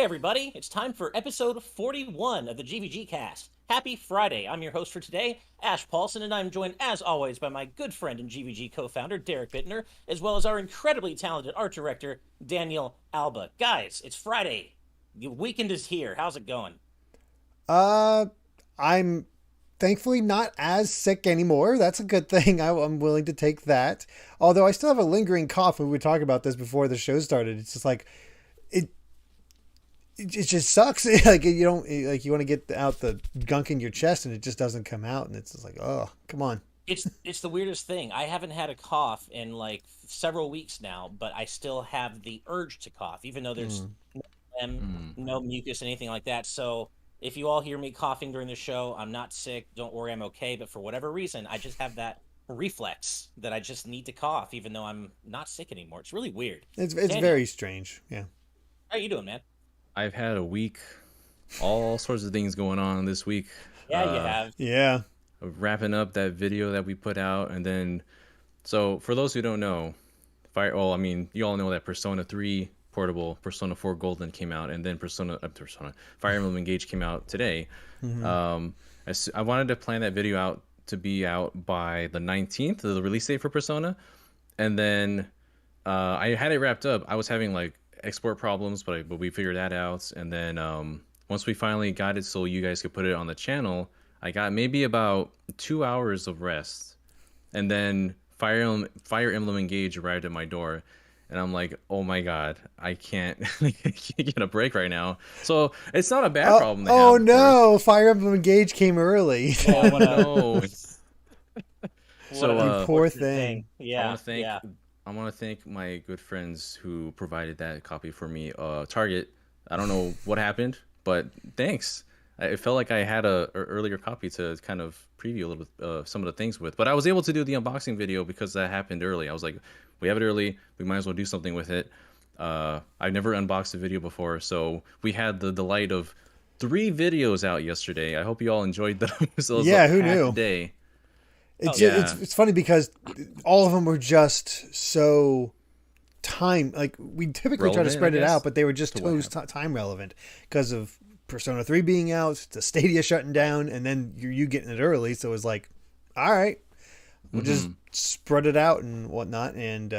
Hey everybody, it's time for episode 41 of the GVGCast. Happy Friday. I'm your host for today, Ash Paulson, and I'm joined as always by my good friend and GVG co-founder, Derrick Bittner, as well as our incredibly talented art director, Daniel Alba. Guys, it's Friday. The weekend is here. How's it going? Uh, I'm thankfully not as sick anymore. That's a good thing. I'm willing to take that. Although I still have a lingering cough. We were talking about this before the show started. It's just like it. It just sucks. Like you don't like you want to get out the gunk in your chest and it just doesn't come out. And it's just like, oh, come on. It's the weirdest thing. I haven't had a cough in like several weeks now, but I still have the urge to cough, even though there's Mm. no phlegm, Mm. no mucus, anything like that. So if you all hear me coughing during the show, I'm not sick. Don't worry, I'm okay. But for whatever reason, I just have that reflex that I just need to cough, even though I'm not sick anymore. It's really weird. It's Daniel, very strange. Yeah. how you doing, man? I've had a week, all sorts of things going on this week. Yeah, you have. Yeah. Wrapping up that video that we put out, and then, so for those who don't know, you all know that Persona 3 Portable, Persona 4 Golden came out, and then Fire Emblem Engage came out today. Hmm. I wanted to plan that video out to be out by the 19th, the release date for Persona, and then I had it wrapped up. I was having like export problems, but we figured that out. And then once we finally got it, so you guys could put it on the channel, I got maybe about 2 hours of rest, and then Fire Emblem Engage arrived at my door, and I'm like, oh my god, I can't, I can't get a break right now. So it's not a bad Oh, problem to have, oh of course. no! Fire Emblem Engage came early. Yeah, Oh no. what So an You poor unfortunate thing. thing. I Yeah, want to thank yeah. I want to thank my good friends who provided that copy for me. Target. I don't know what happened, but thanks. It felt like I had a earlier copy to kind of preview a little bit some of the things with, but I was able to do the unboxing video because that happened early. I was like, we have it early, we might as well do something with it. I've never unboxed a video before, so we had the delight of 3 videos out yesterday. I hope you all enjoyed them. So it was a Yeah, who packed knew? day. Oh It's Yeah. it's funny because all of them were just so time like we typically try to Relevant, I spread it out, guess, but they were just to what so happened. time relevant because of Persona 3 being out, the Stadia shutting right. down, and then you getting it early. So it was like, all right, we'll just Hmm. spread it out and whatnot. And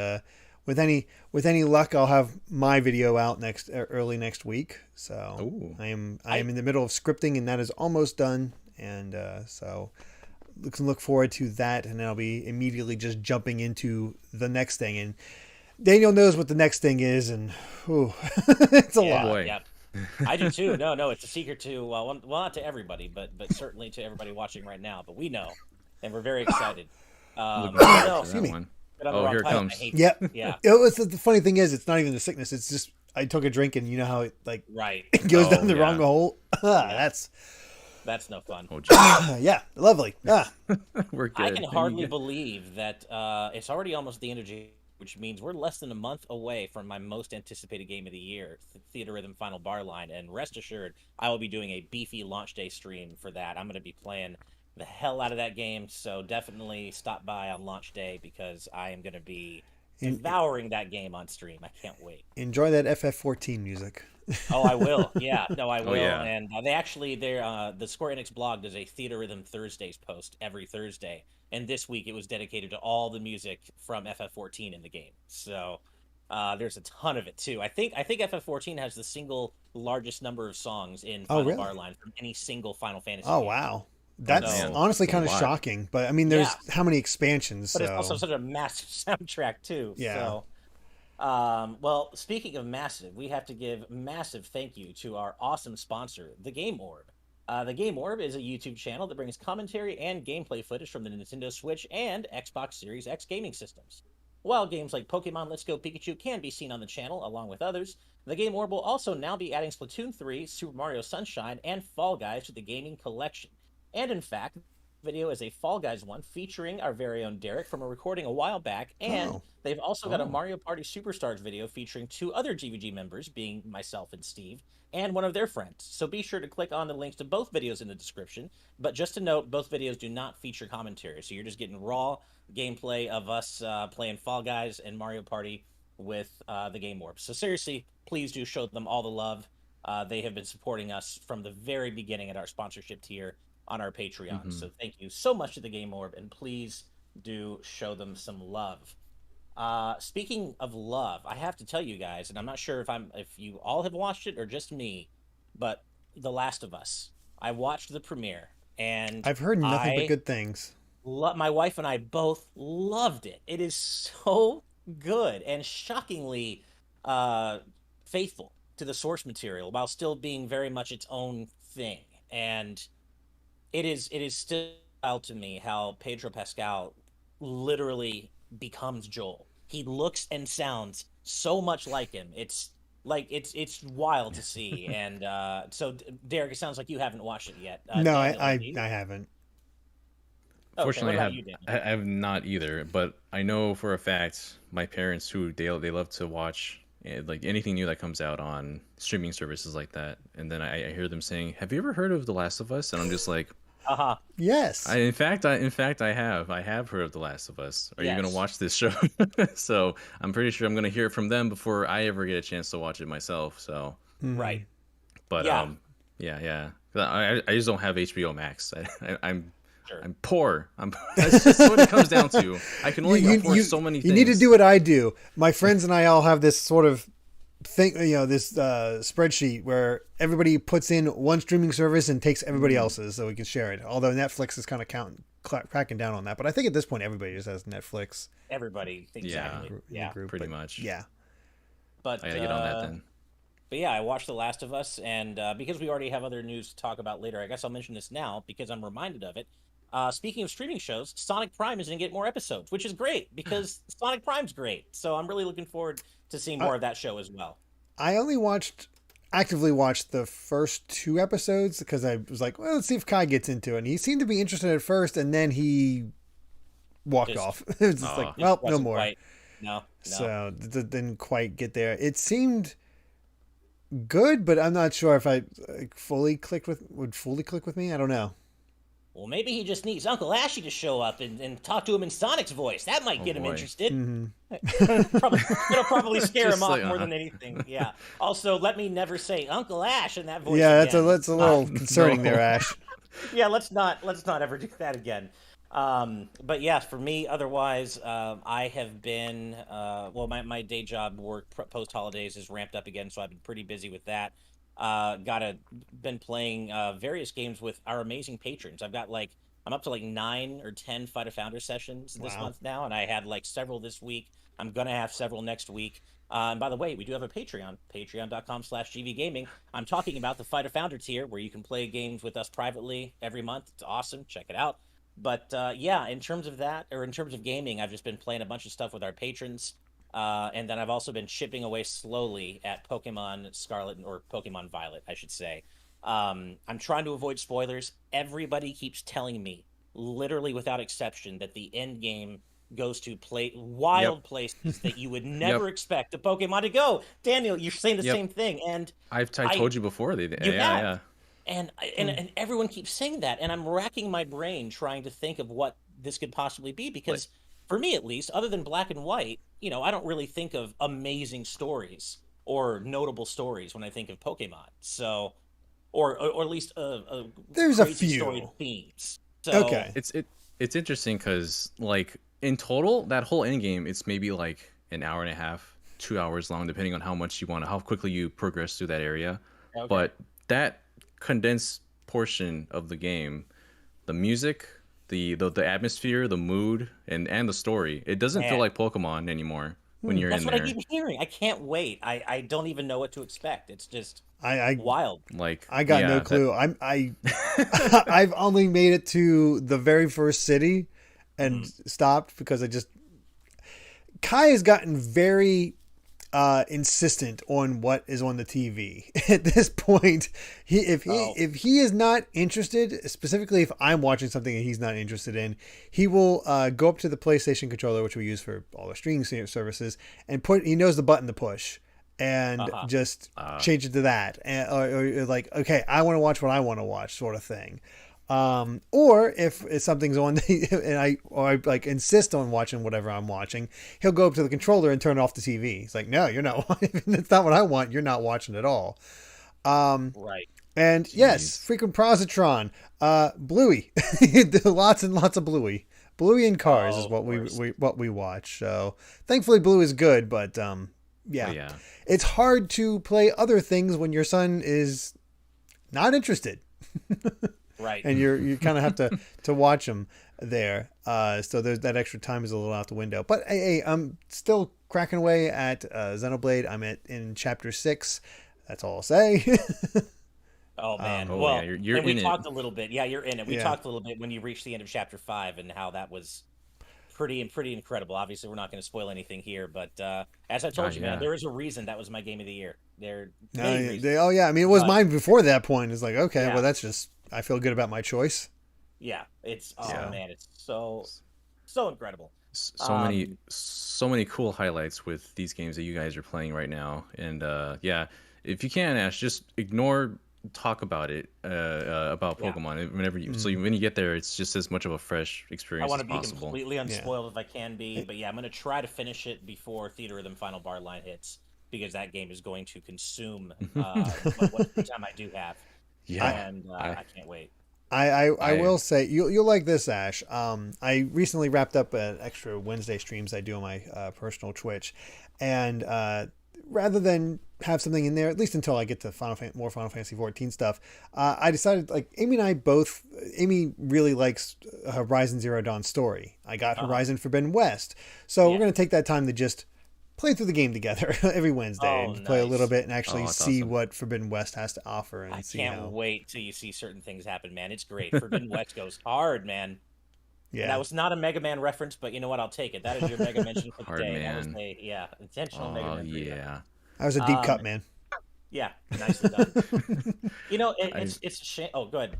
with any luck, I'll have my video out early next week. So Oh. I am I in the middle of scripting, and that is almost done. And so look forward to that, and I'll be immediately just jumping into the next thing. And Daniel knows what the next thing is, and whew, it's a Oh Yeah, lot. boy. yeah. I do too. No, no, it's a secret to well, not to everybody, but certainly to everybody watching right now. But we know, and we're very excited. I'm looking But forward no, to Excuse that me. one. get on the Oh, wrong here it title. I comes. hate that. Yep. Yeah, The funny thing is, it's not even the sickness. It's just I took a drink, and you know how it like right. it goes down Oh the wrong yeah. hole. Yeah, That's that's no fun. Oh jeez. yeah, lovely. We're I can good. hardly believe that it's already almost the end of January, which means we're less than a month away from my most anticipated game of the year, Theater Rhythm Final Bar Line. And rest assured, I will be doing a beefy launch day stream for that. I'm going to be playing the hell out of that game, so definitely stop by on launch day because I am going to be En- devouring that game on stream. I can't wait. Enjoy that FF14 music. Oh, I will. Yeah, no, I Oh will. yeah. And they actually, the Square Enix blog does a Theater Rhythm Thursdays post every Thursday, and this week it was dedicated to all the music from FF14 in the game. So there's a ton of it too. I think FF14 has the single largest number of songs in Oh, Final really? Bar Line from any single Final Fantasy Oh, game. wow. Oh That's So man, honestly it's a kind of lot. shocking. But I mean, yeah, there's how many expansions? but it's also So such a massive soundtrack too. yeah. So. Well, speaking of massive, we have to give massive thank you to our awesome sponsor, the Game Orb. The Game Orb is a YouTube channel that brings commentary and gameplay footage from the Nintendo Switch and Xbox Series X gaming systems. While games like Pokemon Let's Go Pikachu can be seen on the channel along with others, the Game Orb will also now be adding Splatoon 3, Super Mario Sunshine, and Fall Guys to the gaming collection. And in fact, video is a Fall Guys one featuring our very own Derrick from a recording a while back, and Oh, they've also got a Oh. Mario Party Superstars video featuring two other GVG members, being myself and Steve, and one of their friends. So be sure to click on the links to both videos in the description. But just to note, both videos do not feature commentary, so you're just getting raw gameplay of us playing Fall Guys and Mario Party with the Game Warp. So seriously, please do show them all the love. They have been supporting us from the very beginning at our sponsorship tier on our Patreon. Hmm. So thank you so much to the Game Orb, and please do show them some love. Speaking of love, I have to tell you guys, and I'm not sure if you all have watched it or just me, but The Last of Us. I watched the premiere, and I've heard nothing but I good things. my wife and I both loved it. It is so good and shockingly uh, faithful to the source material while still being very much its own thing. And it is still wild to me how Pedro Pascal literally becomes Joel. He looks and sounds so much like him. It's wild to see. And so Derek, it sounds like you haven't watched it yet. No, Daniel, have I you? haven't. Okay, what Fortunately, about you, Daniel? I have not either, but I know for a fact my parents who they love to watch like anything new that comes out on streaming services like that, and then I hear them saying, "Have you ever heard of The Last of Us?" And I'm just like, Uh-huh. Yes. I have heard of The Last of Us. Are you gonna Yes. watch this show? So I'm pretty sure I'm gonna hear it from them before I ever get a chance to watch it myself. So, Right. but Yeah. yeah. I just don't have HBO Max. Sure. I'm poor. That's just what it comes down to. I can only afford so many things. You need to do what I do. My friends and I all have this sort of thing, this spreadsheet where everybody puts in one streaming service and takes everybody else's so we can share it. Although Netflix is kind of cracking down on that. But I think at this point, everybody just has Netflix Everybody, exactly. in the Yeah. group. Pretty But much. yeah. But I gotta get on that then. but yeah, I watched The Last of Us, and because we already have other news to talk about later, I guess I'll mention this now because I'm reminded of it. Speaking of streaming shows, Sonic Prime is going to get more episodes, which is great because Sonic Prime's great. So I'm really looking forward to seeing more of that show as well. I only actively watched the first 2 episodes because I was like, well, let's see if Kai gets into it. And he seemed to be interested at first, and then he walked Just- off. It was just like, Aw. well, no Wasn't more. quite- no. So didn't quite get there. It seemed good, but I'm not sure if I would fully click with me. I don't know. Well, maybe he just needs Uncle Ashy to show up and talk to him in Sonic's voice. That might get him boy. interested. Mm-hmm. It'll probably scare him Just off like, more uh-huh. than anything. Yeah. Also, let me never say Uncle Ash in that voice. Yeah, again. that's a little concerning no. there, Ash. Yeah, let's not ever do that again. But yeah, for me, otherwise, I have been my day job work post holidays is ramped up again, so I've been pretty busy with that. Been playing various games with our amazing patrons. I'm up to like 9 or 10 Fight of Founder sessions this Wow. month now, and I had like several this week. I'm gonna have several next week. And by the way, we do have a Patreon, patreon.com/gvgaming. I'm talking about the Fight of Founder tier, where you can play games with us privately every month. It's awesome. Check it out. But yeah, in terms of that, or in terms of gaming, I've just been playing a bunch of stuff with our patrons. And then I've also been chipping away slowly at Pokemon Scarlet or Pokemon Violet, I should say. I'm trying to avoid spoilers. Everybody keeps telling me, literally without exception, that the end game goes to wild places that you would never expect a Pokemon to go. Daniel, you're saying the Yep. same thing, and I told you before. you Yeah, have. yeah. And everyone keeps saying that, and I'm racking my brain trying to think of what this could possibly be because, for me at least, other than Black and White, I don't really think of amazing stories or notable stories when I think of Pokemon. So, or at least There's a crazy few. story themes. So, Okay. It's interesting because like in total that whole end game it's maybe like an hour and a half, 2 hours long, depending on how quickly you progress through that area. Okay. But that condensed portion of the game, the music, the atmosphere, the mood, and the story, it doesn't feel Man. like Pokemon anymore when you're That's in what I there. keep hearing. I can't wait. I don't even know what to expect. It's just I wild. Like I got no that- clue. I've only made it to the very first city and stopped because Kai has gotten very insistent on what is on the TV. At this point, if he is not interested, specifically if I'm watching something that he's not interested in, he will go up to the PlayStation controller, which we use for all our streaming services, and he knows the button to push. And just change it to that, or like, okay, I want to watch what I want to watch, sort of thing. Or if something's on and I like insist on watching whatever I'm watching, he'll go up to the controller and turn off the TV. He's like, no, you're not. That's not what I want. You're not watching at all. Right. And yes, Jeez. frequent positron, Bluey, lots and lots of Bluey. Bluey in cars Oh, is of what course. we watch. So thankfully, Blue is good, but Oh yeah, yeah. it's hard to play other things when your son is not interested, Right. and you kind of have to watch him there. So there's that extra time is a little out the window. But hey, I'm still cracking away at Xenoblade. I'm in chapter 6. That's all I'll say. Oh man. Oh yeah, Well, you're and we in it. talked a little bit. Yeah, you're in it. We Yeah. talked a little bit when you reached the end of chapter 5 and how that was pretty incredible. Obviously, we're not going to spoil anything here, but as I Ah told you, man, yeah. there is a reason that was my game of the year. There are many Yeah, reasons, oh yeah, I mean it was but mine before that point. It's like okay, well yeah, that's just I feel good about my choice. yeah, it's oh So Yeah. man, it's so incredible. Um, So many cool highlights with these games that you guys are playing right now. And yeah, if you can, Ash, just ignore talk about it about yeah, Pokemon whenever you mm, when you get there, it's just as much of a fresh I experience want as to be possible. completely yeah. unspoiled if I can be, but yeah, I'm going to try to finish it before Theater Rhythm Final Bar Line hits because that game is going to consume what free time I do have, I, Yeah, and I I can't wait. I I will say you'll like this, Ash. I recently wrapped up an extra Wednesday streams I do on my personal Twitch, and rather than have something in there, at least until I get to more Final Fantasy 14 stuff, I decided like Amy and I both. Amy really likes Horizon Zero Dawn story. I got Uh huh. Horizon Forbidden West, so we're Yeah. gonna take that time to just play through the game together every Wednesday Oh, and play a little nice. bit and oh, actually that's see awesome. what Forbidden West has to offer I and see can't how. wait till you see certain things happen, man. It's great. Forbidden West goes hard, man. And that Yeah. was not a Mega Man reference, but you know what? I'll take it. That is your Mega mention for the Hard day. That was man. a yeah, intentional Mega Oh Man for you. yeah. That was a deep Um, cut, man. yeah, nicely done. You know, I it's a shame. Oh, good.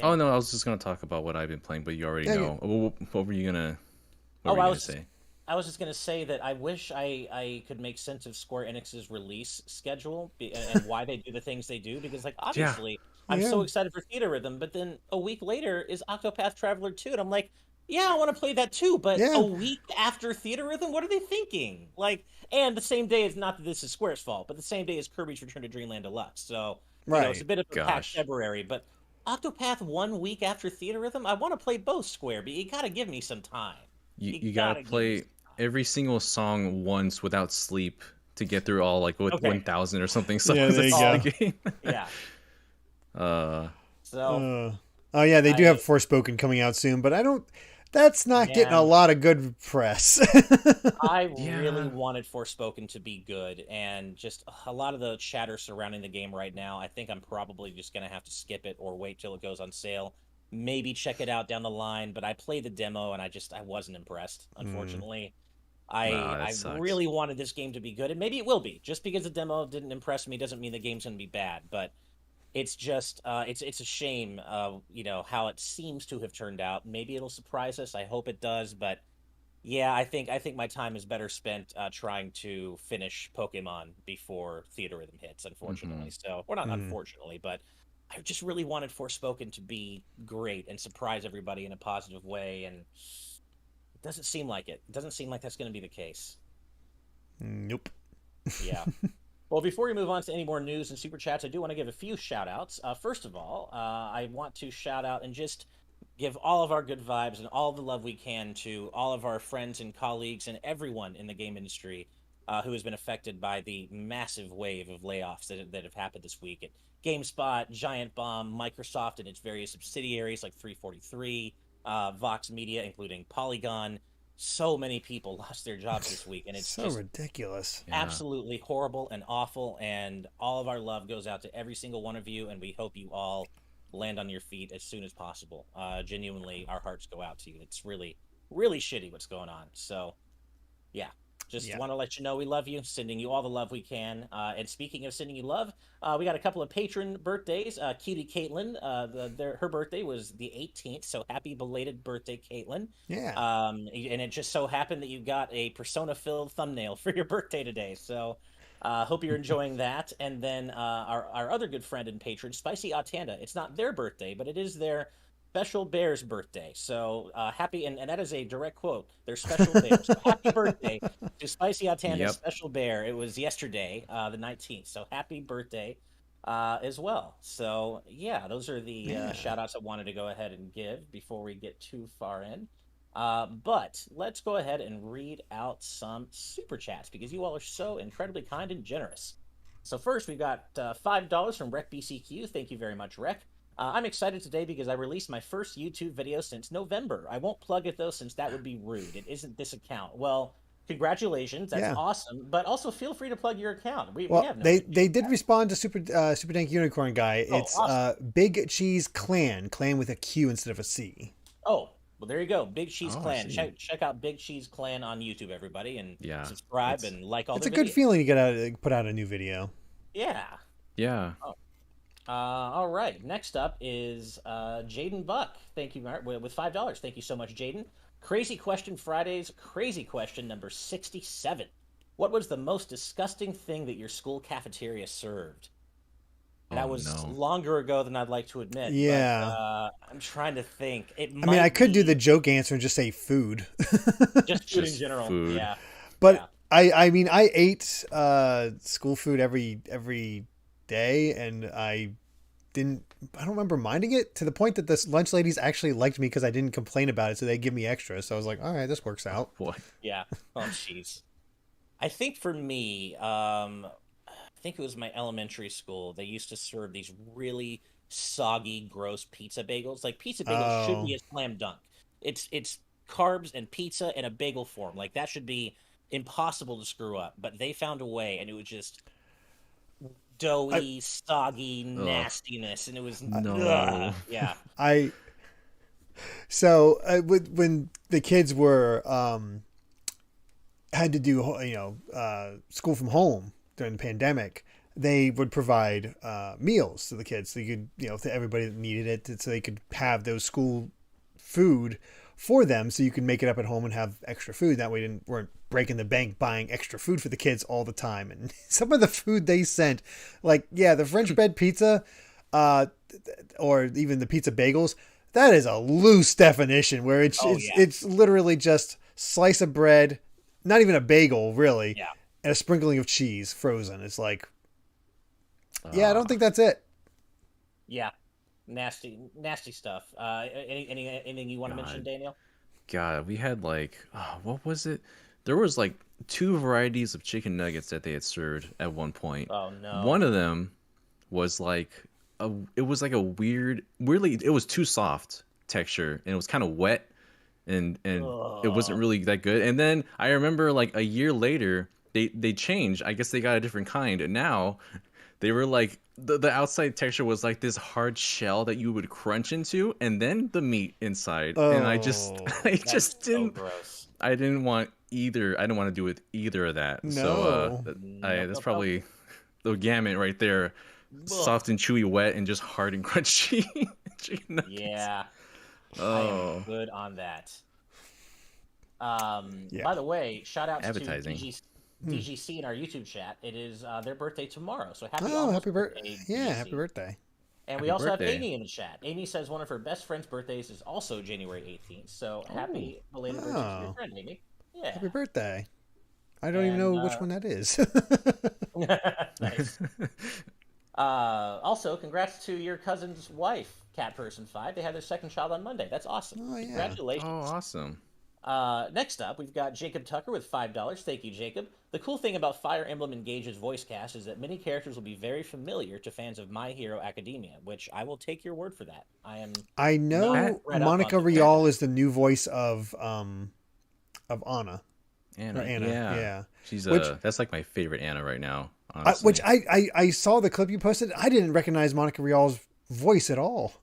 Oh Daniel. no, I was just gonna talk about what I've been playing, but you already Yeah, know. What were you gonna What Oh, were you gonna say? I was just gonna say that I wish I could make sense of Square Enix's release schedule and why they do the things they do because like Yeah. obviously I'm yeah, so excited for Theater Rhythm, but then a week later is Octopath Traveler 2 and I'm like, yeah, I want to play that too, but a yeah. week after Theater Rhythm, what are they thinking? Like, and the same day is not that this is Square's fault, but the same day is Kirby's Return to Dreamland Deluxe. So, it's a Right. bit of a packed Gosh. February, but Octopath 1 week after Theater Rhythm, I want to play both Square, but you gotta give me some time. You You gotta gotta give me play some time. every single song once without sleep to get through all like what Okay. 1,000 or something Yeah, songs there you that's in the go. game. Yeah. uh So Uh, oh yeah, they do have I Forspoken coming out soon, but I don't. That's not getting a man, lot of good press. I really yeah. wanted Forspoken to be good, and just a lot of the chatter surrounding the game right now. I think I'm probably just gonna have to skip it or wait till it goes on sale. Maybe check it out down the line, but I played the demo and I wasn't impressed, Hmm. unfortunately. Ah, that I sucks. really wanted this game to be good, and maybe it will be. Just because the demo didn't impress me doesn't mean the game's gonna be bad, but it's just it's a shame how it seems to have turned out. Maybe it'll surprise us. I hope it does, but yeah, I think my time is better spent trying to finish Pokemon before Theater Rhythm hits, unfortunately. Hmm. So, or not Hmm. unfortunately, but I just really wanted Forspoken to be great and surprise everybody in a positive way, and it doesn't seem like it. It doesn't seem like that's going to be the case. Nope. Yeah. Well, before we move on to any more news and super chats, I do want to give a few shout outs. First of all, I want to shout out and just give all of our good vibes and all the love we can to all of our friends and colleagues and everyone in the game industry who has been affected by the massive wave of layoffs that have happened this week at GameSpot, Giant Bomb, Microsoft, and its various subsidiaries like 343, Vox Media, including Polygon. So many people lost their jobs this week, and it's So just ridiculous. Yeah. absolutely horrible and awful. And all of our love goes out to every single one of you. And we hope you all land on your feet as soon as possible. Genuinely, our hearts go out to you. It's really, really shitty what's going on. So, yeah, just Yeah. want to let you know we love you, sending you all the love we can. And speaking of sending you love, we got a couple of patron birthdays. Cutie Caitlin, her birthday was the 18th, so happy belated birthday, Caitlin. Yeah. And it just so happened that you got a persona-filled thumbnail for your birthday today. So, hope you're enjoying that. And then our other good friend and patron, Spicy Atanda. It's not their birthday, but it is their special bear's birthday. So happy, and that is a direct quote. Their special bear. So happy birthday to Spicy Atanda's Yep. special bear. It was yesterday, the 19th. So happy birthday. as well. So yeah, those are the Yeah. shout outs I wanted to go ahead and give before we get too far in. But let's go ahead and read out some super chats because you all are so incredibly kind and generous. So first, we've got $5 from Rec BCQ. Thank you very much, Rec. I'm excited today because I released my first YouTube video since November. I won't plug it though, since that would be rude. It isn't this account. Well, congratulations, that's Yeah. awesome. But also feel free to plug your account. We Well, have no they issue with did that. respond to Super Dank Unicorn guy. Oh, It's awesome. Big Cheese Clan with a Q instead of a C. Oh, well, there you go. Big Cheese Oh, I Clan. see. Check out Big Cheese Clan on YouTube, everybody, and Yeah, subscribe it's and like all It's their a good videos. feeling to put out a new video. Yeah. yeah. Oh. All right. Next up is Jaden Buck. Thank you, Mark, with $5. Thank you so much, Jaden. Crazy Question Fridays. Crazy question number 67. What was the most disgusting thing that your school cafeteria served? Oh That was no. longer ago than I'd like to admit, but Yeah. I'm trying to think. It I mean, I might could do the be joke answer and just say food. just food in Just general. food. Yeah. But Yeah. I mean, I ate school food every day, and I don't remember minding it to the point that the lunch ladies actually liked me because I didn't complain about it, so they give me extra. So I was like, all right, this works Oh out. boy. Yeah. Oh, jeez. I think for me, I think it was my elementary school. They used to serve these really soggy, gross pizza bagels. Like pizza bagels should Oh, be a slam dunk. It's carbs and pizza in a bagel form. Like that should be impossible to screw up. But they found a way, and it was just I doughy, soggy Ugh. nastiness, and it was No. yeah. I so when the kids were had to do school from home during the pandemic, they would provide meals to the kids, so you could to everybody that needed it, so they could have those school food for them, so you could make it up at home and have extra food. That way, you weren't breaking the bank buying extra food for the kids all the time. And some of the food they sent, like the French bread pizza, uh, or even the pizza bagels, that is a loose definition where it's Oh it's yeah, it's literally just slice of bread, not even a bagel really, yeah, and a sprinkling of cheese frozen. It's like, yeah, I don't Ah, think that's it. yeah. Nasty, nasty stuff. Anything you want to mention, God. Daniel? God, we had like, what was it? There was like two varieties of chicken nuggets that they had served at one point. Oh One no. of them was like it was like a weirdly, it was too soft texture and it was kind of wet and it wasn't Ugh. really that good. And then I remember like a year later, they changed. I guess they got a different kind, and now they were like the outside texture was like this hard shell that you would crunch into, and then the meat inside. And I just Oh I That's just so didn't gross. I didn't want either. I didn't want to do with either of that. So no. Nope, that's nope, nope. probably the gamut right there. Ugh. Soft and chewy, wet, and just hard and crunchy chicken nuggets. Yeah, I am Oh, good on that. Yeah. By the way, shout outs to appetizing. Hmm. DGC in our YouTube chat. It is their birthday tomorrow, so happy Oh, almost happy birthday! birthday, Yeah, happy DGC. birthday! And we Happy also have birthday. Amy in the chat. Amy says one of her best friend's birthdays is also January 18th. So Oh, happy belated birthday to your Oh, friend, Amy. Yeah. happy birthday! I don't even And know which one that is. nice. Also, congrats to your cousin's wife, Cat Person 5. They had their second child on Monday. That's awesome. Oh yeah. oh, Congratulations. awesome. Next up, we've got Jacob Tucker with $5. Thank you, Jacob. The cool thing about Fire Emblem Engage's voice cast is that many characters will be very familiar to fans of My Hero Academia, which I will take your word for that. I am I not That know read up on Monica the Rial character. is the new voice of Anna or Anna, Anna. yeah, Yeah. she's Which that's like my favorite Anna right now, which honestly. I saw the clip you posted. I didn't recognize Monica Rial's voice at all.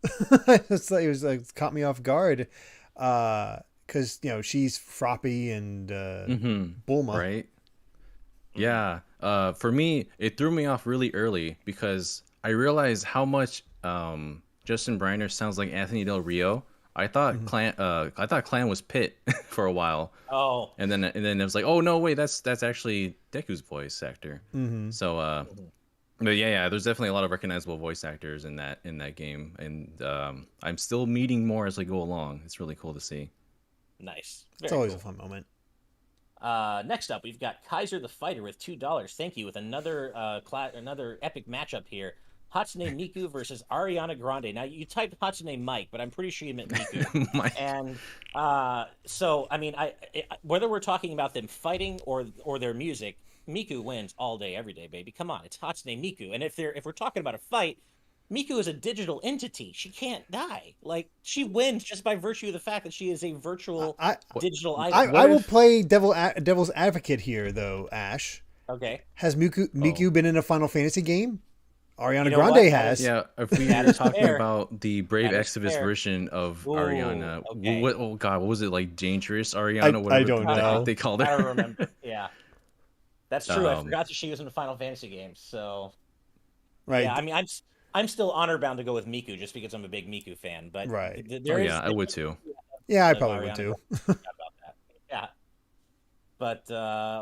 It was like caught me off guard. Because she's Froppy and Mm-hmm. Bulma. Right? Mhm. Yeah. For me, it threw me off really early because I realized how much Justin Briner sounds like Anthony Del Rio. Mhm. I thought Clan was Pit for a while, Oh, and then it was like, oh no, wait, that's actually Deku's voice actor. Mhm. So mhm. but yeah, there's definitely a lot of recognizable voice actors in that game, and I'm still meeting more as I go along. It's really cool to see. Nice. It's Very always a cool. fun moment. Next up, we've got Kaiser the Fighter with $2. Thank you with another another epic matchup here. Hatsune Miku versus Ariana Grande. Now you typed Hatsune Mike, but I'm pretty sure you meant Miku. Mike. And so I mean, whether we're talking about them fighting or their music, Miku wins all day, every day, baby. Come on, it's Hatsune Miku. And if we're talking about a fight, Miku is a digital entity. She can't die. Like she wins just by virtue of the fact that she is a virtual I digital I, idol. I will if play devil's advocate here, though. Ash, Okay, has oh Miku been in a Final Fantasy game? you Ariana know Grande what? has. yeah, if we That were is talking fair. about the Brave That is Exodus fair. version of Ooh, Ariana, okay. oh god, what was it, like Dangerous Ariana, I whatever don't the heck Uh-huh. know. they called I don't her. remember. Yeah, that's true. I um forgot that she was in the Final Fantasy games. So yeah, Right, I mean, I'm still honor bound to go with Miku just because I'm a big Miku fan. But right. oh there yeah, is I would too. Yeah, I of probably would Ariana too. Grande. Forgot about that. Yeah. But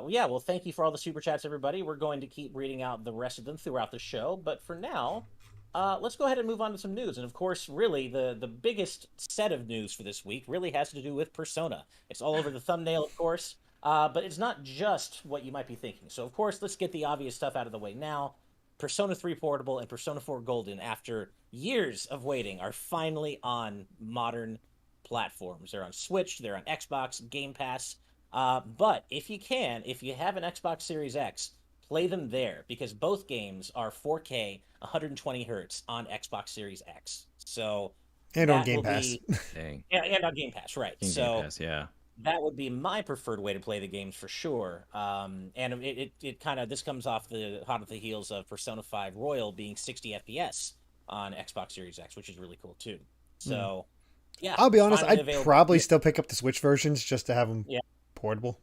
yeah, well, thank you for all the super chats, everybody. We're going to keep reading out the rest of them throughout the show. But for now, let's go ahead and move on to some news. And of course, really, the biggest set of news for this week really has to do with Persona. It's all over the thumbnail, of course. But it's not just what you might be thinking. So, of course, let's get the obvious stuff out of the way now. Persona 3 Portable and Persona 4 Golden, after years of waiting, are finally on modern platforms. They're on Switch, they're on Xbox, Game Pass. But if you have an Xbox Series X, play them there because both games are 4K, 120 hertz on Xbox Series X. So And on that Game will Pass. be, Dang. and on Game Pass, right? Game So Pass, yeah. that would be my preferred way to play the games for sure. And it kind of this comes off the hot of the heels of Persona 5 Royal being 60 FPS on Xbox Series X, which is really cool too. Hmm. So yeah, I'll be it's honest, finally I'd available. probably still pick up the Switch versions just to have them Yeah, portable.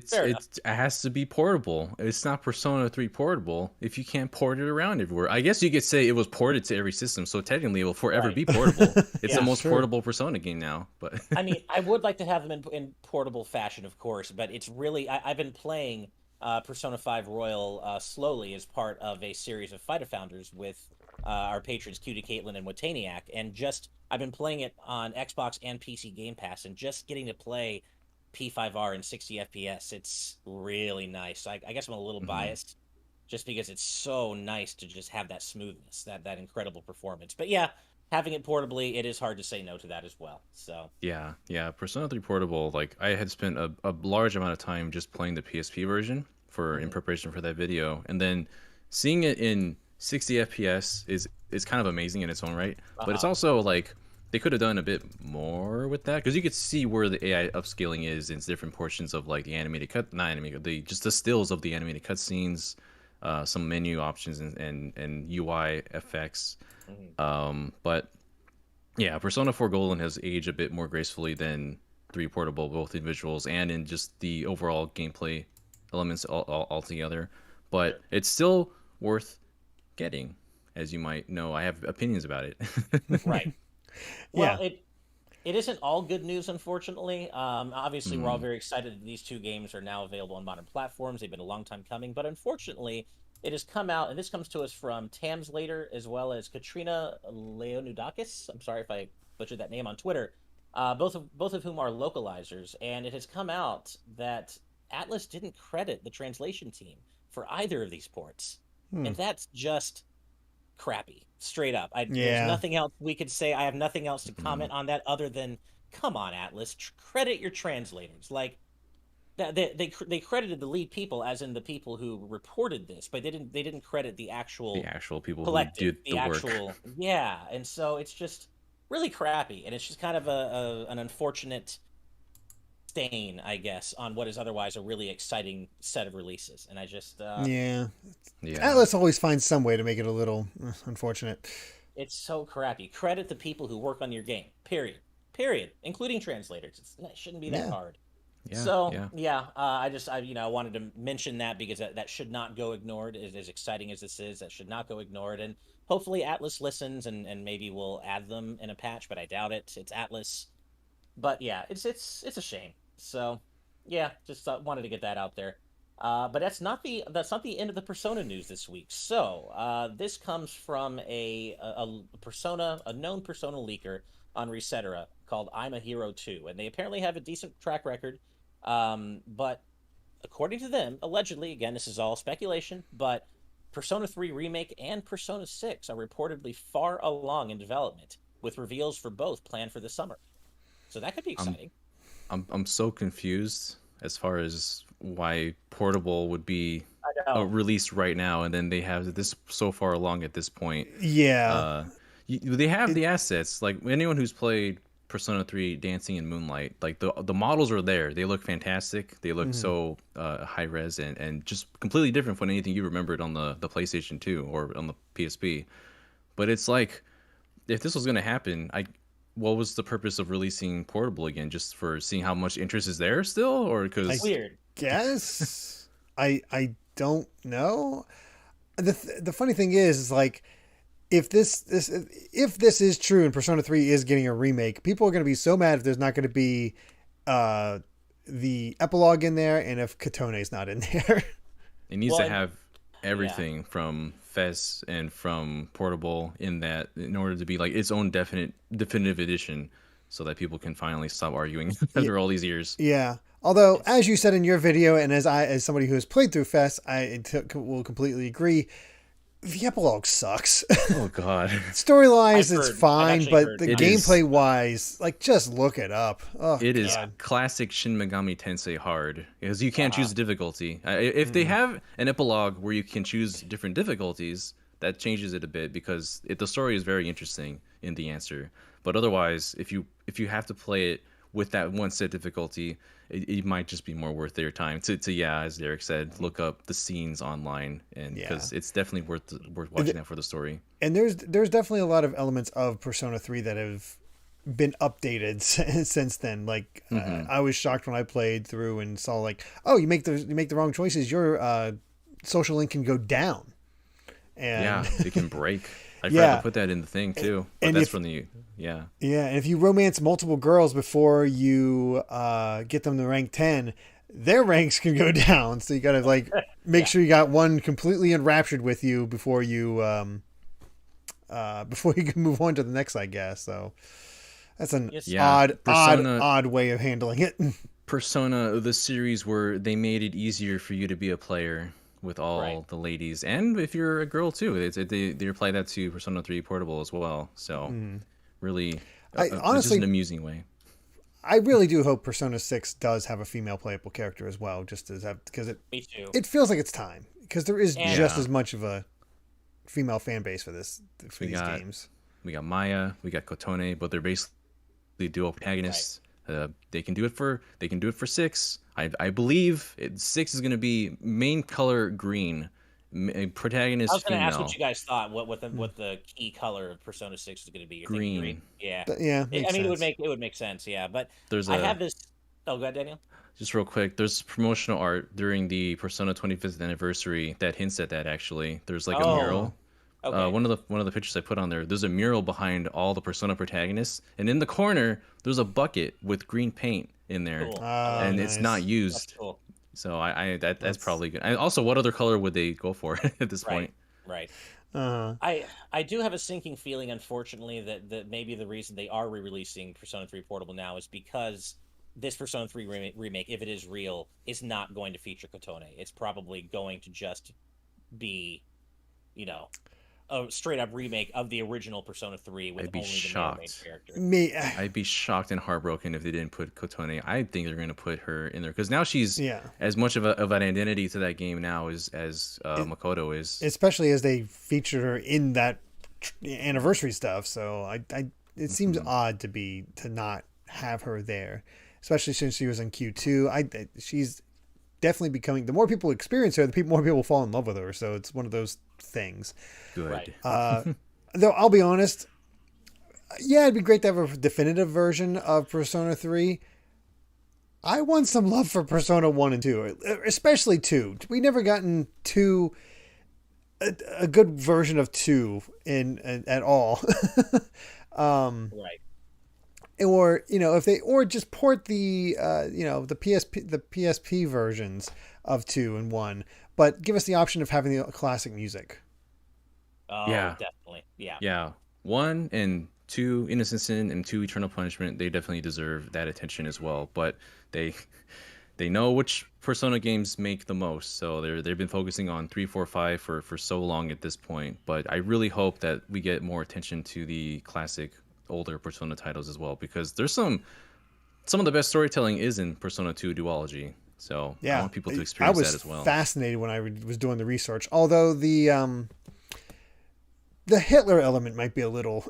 fair enough. It has to be portable. It's not Persona 3 portable if you can't port it around everywhere. I guess you could say it was ported to every system, so technically it will forever Right. be portable. It's the Yeah. It's most true. portable Persona game now, but I mean, I would like to have them in portable fashion, of course, but it's really I've been playing Persona 5 Royal slowly as part of a series of Fighter Founders with our patrons Cutie Caitlin and Wataniac, and just I've been playing it on Xbox and PC Game Pass, and just getting to play P5R in 60 FPS, it's really nice. I guess I'm a little Mhm. biased just because it's so nice to just have that smoothness, that incredible performance. But yeah, having it portably, it is hard to say no to that as well. So. yeah, Persona 3 portable, like I had spent a large amount of time just playing the PSP version for in Mhm. preparation for that video, and then seeing it in 60 FPS is kind of amazing in its own right, but it's Uh-huh. also like they could have done a bit more with that because you could see where the AI upscaling is in different portions of like the animated cut, not animated, the just the stills of the animated cutscenes, some menu options and UI effects. Mhm. But yeah, Persona 4 Golden has aged a bit more gracefully than 3 Portable, both in visuals and in just the overall gameplay elements altogether. But Sure. it's still worth getting, as you might know. I have opinions about it. Right. Well, Yeah. it isn't all good news, unfortunately. Obviously, we're all Mm, very excited that these two games are now available on modern platforms. They've been a long time coming, but unfortunately, it has come out, and this comes to us from Tams later, as well as Katrina Leonidakis. I'm sorry if I butchered that name on Twitter. Both of whom are localizers, and it has come out that Atlas didn't credit the translation team for either of these ports, Hmm. and that's just crappy, straight up. There's Yeah. nothing else we could say. I have nothing else to mm, comment on that other than, come on, Atlas, credit your translators. Like that, they credited the lead people, as in the people who reported this, but they didn't credit the the actual actual people who collective, did the the work. actual yeah. And so it's just really crappy, and it's just kind of an unfortunate stain, I guess, on what is otherwise a really exciting set of releases. And I just Yeah. Yeah. Atlas always finds some way to make it a little unfortunate. it's so crappy. Credit the people who work on your game. Period. Period. Including translators. It shouldn't be that Yeah. hard. Yeah. So Yeah. yeah, I wanted to mention that because that should not go ignored. As exciting as this is, that should not go ignored. And hopefully Atlas listens and maybe we'll add them in a patch, but I doubt it. It's Atlas. But yeah, it's a shame. So yeah, just wanted to get that out there. But that's not the end of the Persona news this week. So this comes from a known Persona leaker on Resetera called I'm a Hero 2, and they apparently have a decent track record. But according to them, allegedly, again, this is all speculation, but Persona 3 Remake and Persona 6 are reportedly far along in development, with reveals for both planned for the summer. So that could be I'm exciting. I'm so confused as far as why Portable would be I know. released right now, and then they have this so far along at this point. Yeah. Uh, they have It, the assets. Like anyone who's played Persona 3 Dancing in Moonlight, like the models are there. They look fantastic. They look mhm. so high res and just completely different from anything you remembered on the PlayStation 2 or on the PSP. But it's like if this was going to happen, what was the purpose of releasing Portable again? Just for seeing how much interest is there still, or I It's because weird. guess I don't know. The funny thing is like if this is true and Persona 3 is getting a remake, people are going to be so mad if there's not going to be uh the epilogue in there and if Katone's not in there. it needs Well, to and, have yeah. everything from Fest and from Portable in that in order to be like its own definitive edition, so that people can finally stop arguing Y- after all these years. yeah. Although, It's as you said in your video, and as somebody who has played through Fest, will completely agree. The epilogue sucks. Oh God, Story-wise, it's I've fine, actually but heard the it not good is. gameplay-wise, like, just look it up. Oh, It is Yeah. God. classic Shin Megami Tensei hard because you can't Uh-huh. choose difficulty. If they Mm-mm. have an epilogue where you can choose different difficulties, that changes it a bit because the story is very interesting in the answer. But otherwise, if you have to play it with that one set difficulty, it might just be more worth your time to yeah, as Derek said, look up the scenes online and Yeah. because it's definitely worth watching that for the story. And there's definitely a lot of elements of Persona 3 that have been updated since then. Like Hmm. I was shocked when I played through and saw like, oh, you make the wrong choices, your social link can go down. And Yeah, it can break. I forgot yeah, to put that in the thing too, but and that's if from the yeah. yeah, and if you romance multiple girls before you get them to rank 10, their ranks can go down. So you got to like make Yeah. sure you got one completely enraptured with you before you can move on to the next, I guess. So that's an Yes. Yeah, Persona odd way of handling it. Persona, the series where they made it easier for you to be a player with Right. all the ladies, and if you're a girl too, they apply that to Persona 3 Portable as well. So Mm. really, I it's just an honestly, amusing way. I really do hope Persona 6 does have a female playable character as well, just to have because Me too. it feels like it's time because there is And just Yeah, as much of a female fan base for we these got games. we got Maya, we got Kotone, but they're basically dual right. protagonists. They can do it for 6. I believe 6 is going to be main color green, I was protagonist going to ask what female you guys thought. What the Hmm. what the key color of Persona 6 is going to be? You're thinking green. green. Yeah. But yeah, I makes mean, sense. it would make sense. Yeah. But There's I a have this. Oh, go ahead, Daniel. Just real quick, there's promotional art during the Persona 25th anniversary that hints at that. Actually, there's like a Oh, Oh, mural. okay. One of the pictures I put on there. There's a mural behind all the Persona protagonists, and in the corner there's a bucket with green paint in there, Cool. I love oh, and it. it's not nice. That's used. cool. So that's That's probably good. And also, what other color would they go for at this Right. point? Right. uh I do have a sinking feeling, unfortunately, that maybe the reason they are re-releasing Persona 3 Portable now is because this Persona 3 remake, if it is real, is not going to feature Kotone. It's probably going to just be, you know, a straight up remake of the original Persona 3 with I'd be only the male main shocked. character. me. I'd be shocked and heartbroken if they didn't put Kotone. I think they're going to put her in there because now she's Yeah, as much of an identity to that game now as it, Makoto is. especially as they featured her in that anniversary stuff. So I it seems Hmm. odd to not have her there, especially since she was in Q2. She's definitely becoming. The more people experience her, more people fall in love with her. So it's one of those things. Right. Good. Though I'll be honest, yeah, it'd be great to have a definitive version of Persona 3. I want some love for Persona 1 and 2, especially 2. We never gotten 2 a good version of 2 in at all. Right. Or, if they or just port the the PSP versions of 2 and 1, but give us the option of having the classic music. Oh, Yeah. definitely. Yeah. Yeah. 1 and 2, Innocent Sin, and 2, Eternal Punishment, they definitely deserve that attention as well. But they they know which Persona games make the most, so they've been focusing on 3, 4, 5 for so long at this point. But I really hope that we get more attention to the classic older Persona titles as well, because there's some of the best storytelling is in Persona 2 duology. So I Yeah, want people to I experience was that as well. fascinated when I was doing the research. Although the Hitler element might be a little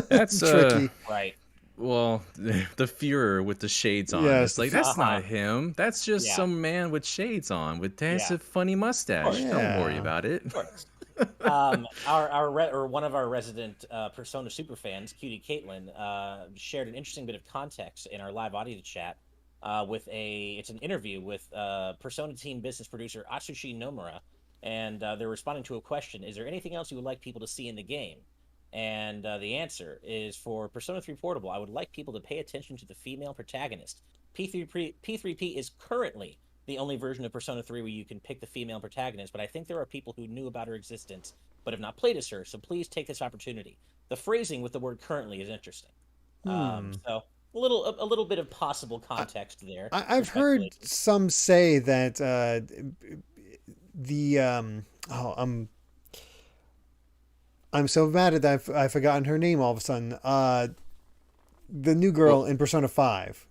That's tricky. Right. well, the Führer with the shades on. Yes, It's like that's Uh-huh. not him. That's just Yeah. some man with shades on with that's Yeah. a funny Of course. mustache. Don't worry yeah. about it. Of course. Or one of our resident Persona superfans, Cutie Caitlin, shared an interesting bit of context in our live audio chat it's an interview with Persona team business producer Atsushi Nomura, and they're responding to a question: is there anything else you would like people to see in the game? And the answer is for Persona 3 Portable, I would like people to pay attention to the female protagonist. P3P is currently the only version of Persona 3 where you can pick the female protagonist, but I think there are people who knew about her existence but have not played as her, so please take this opportunity. The phrasing with the word currently is interesting. So a little bit of possible context there. I've heard some say that the I'm so mad at that I've forgotten her name all of a sudden. The new girl in Persona 5.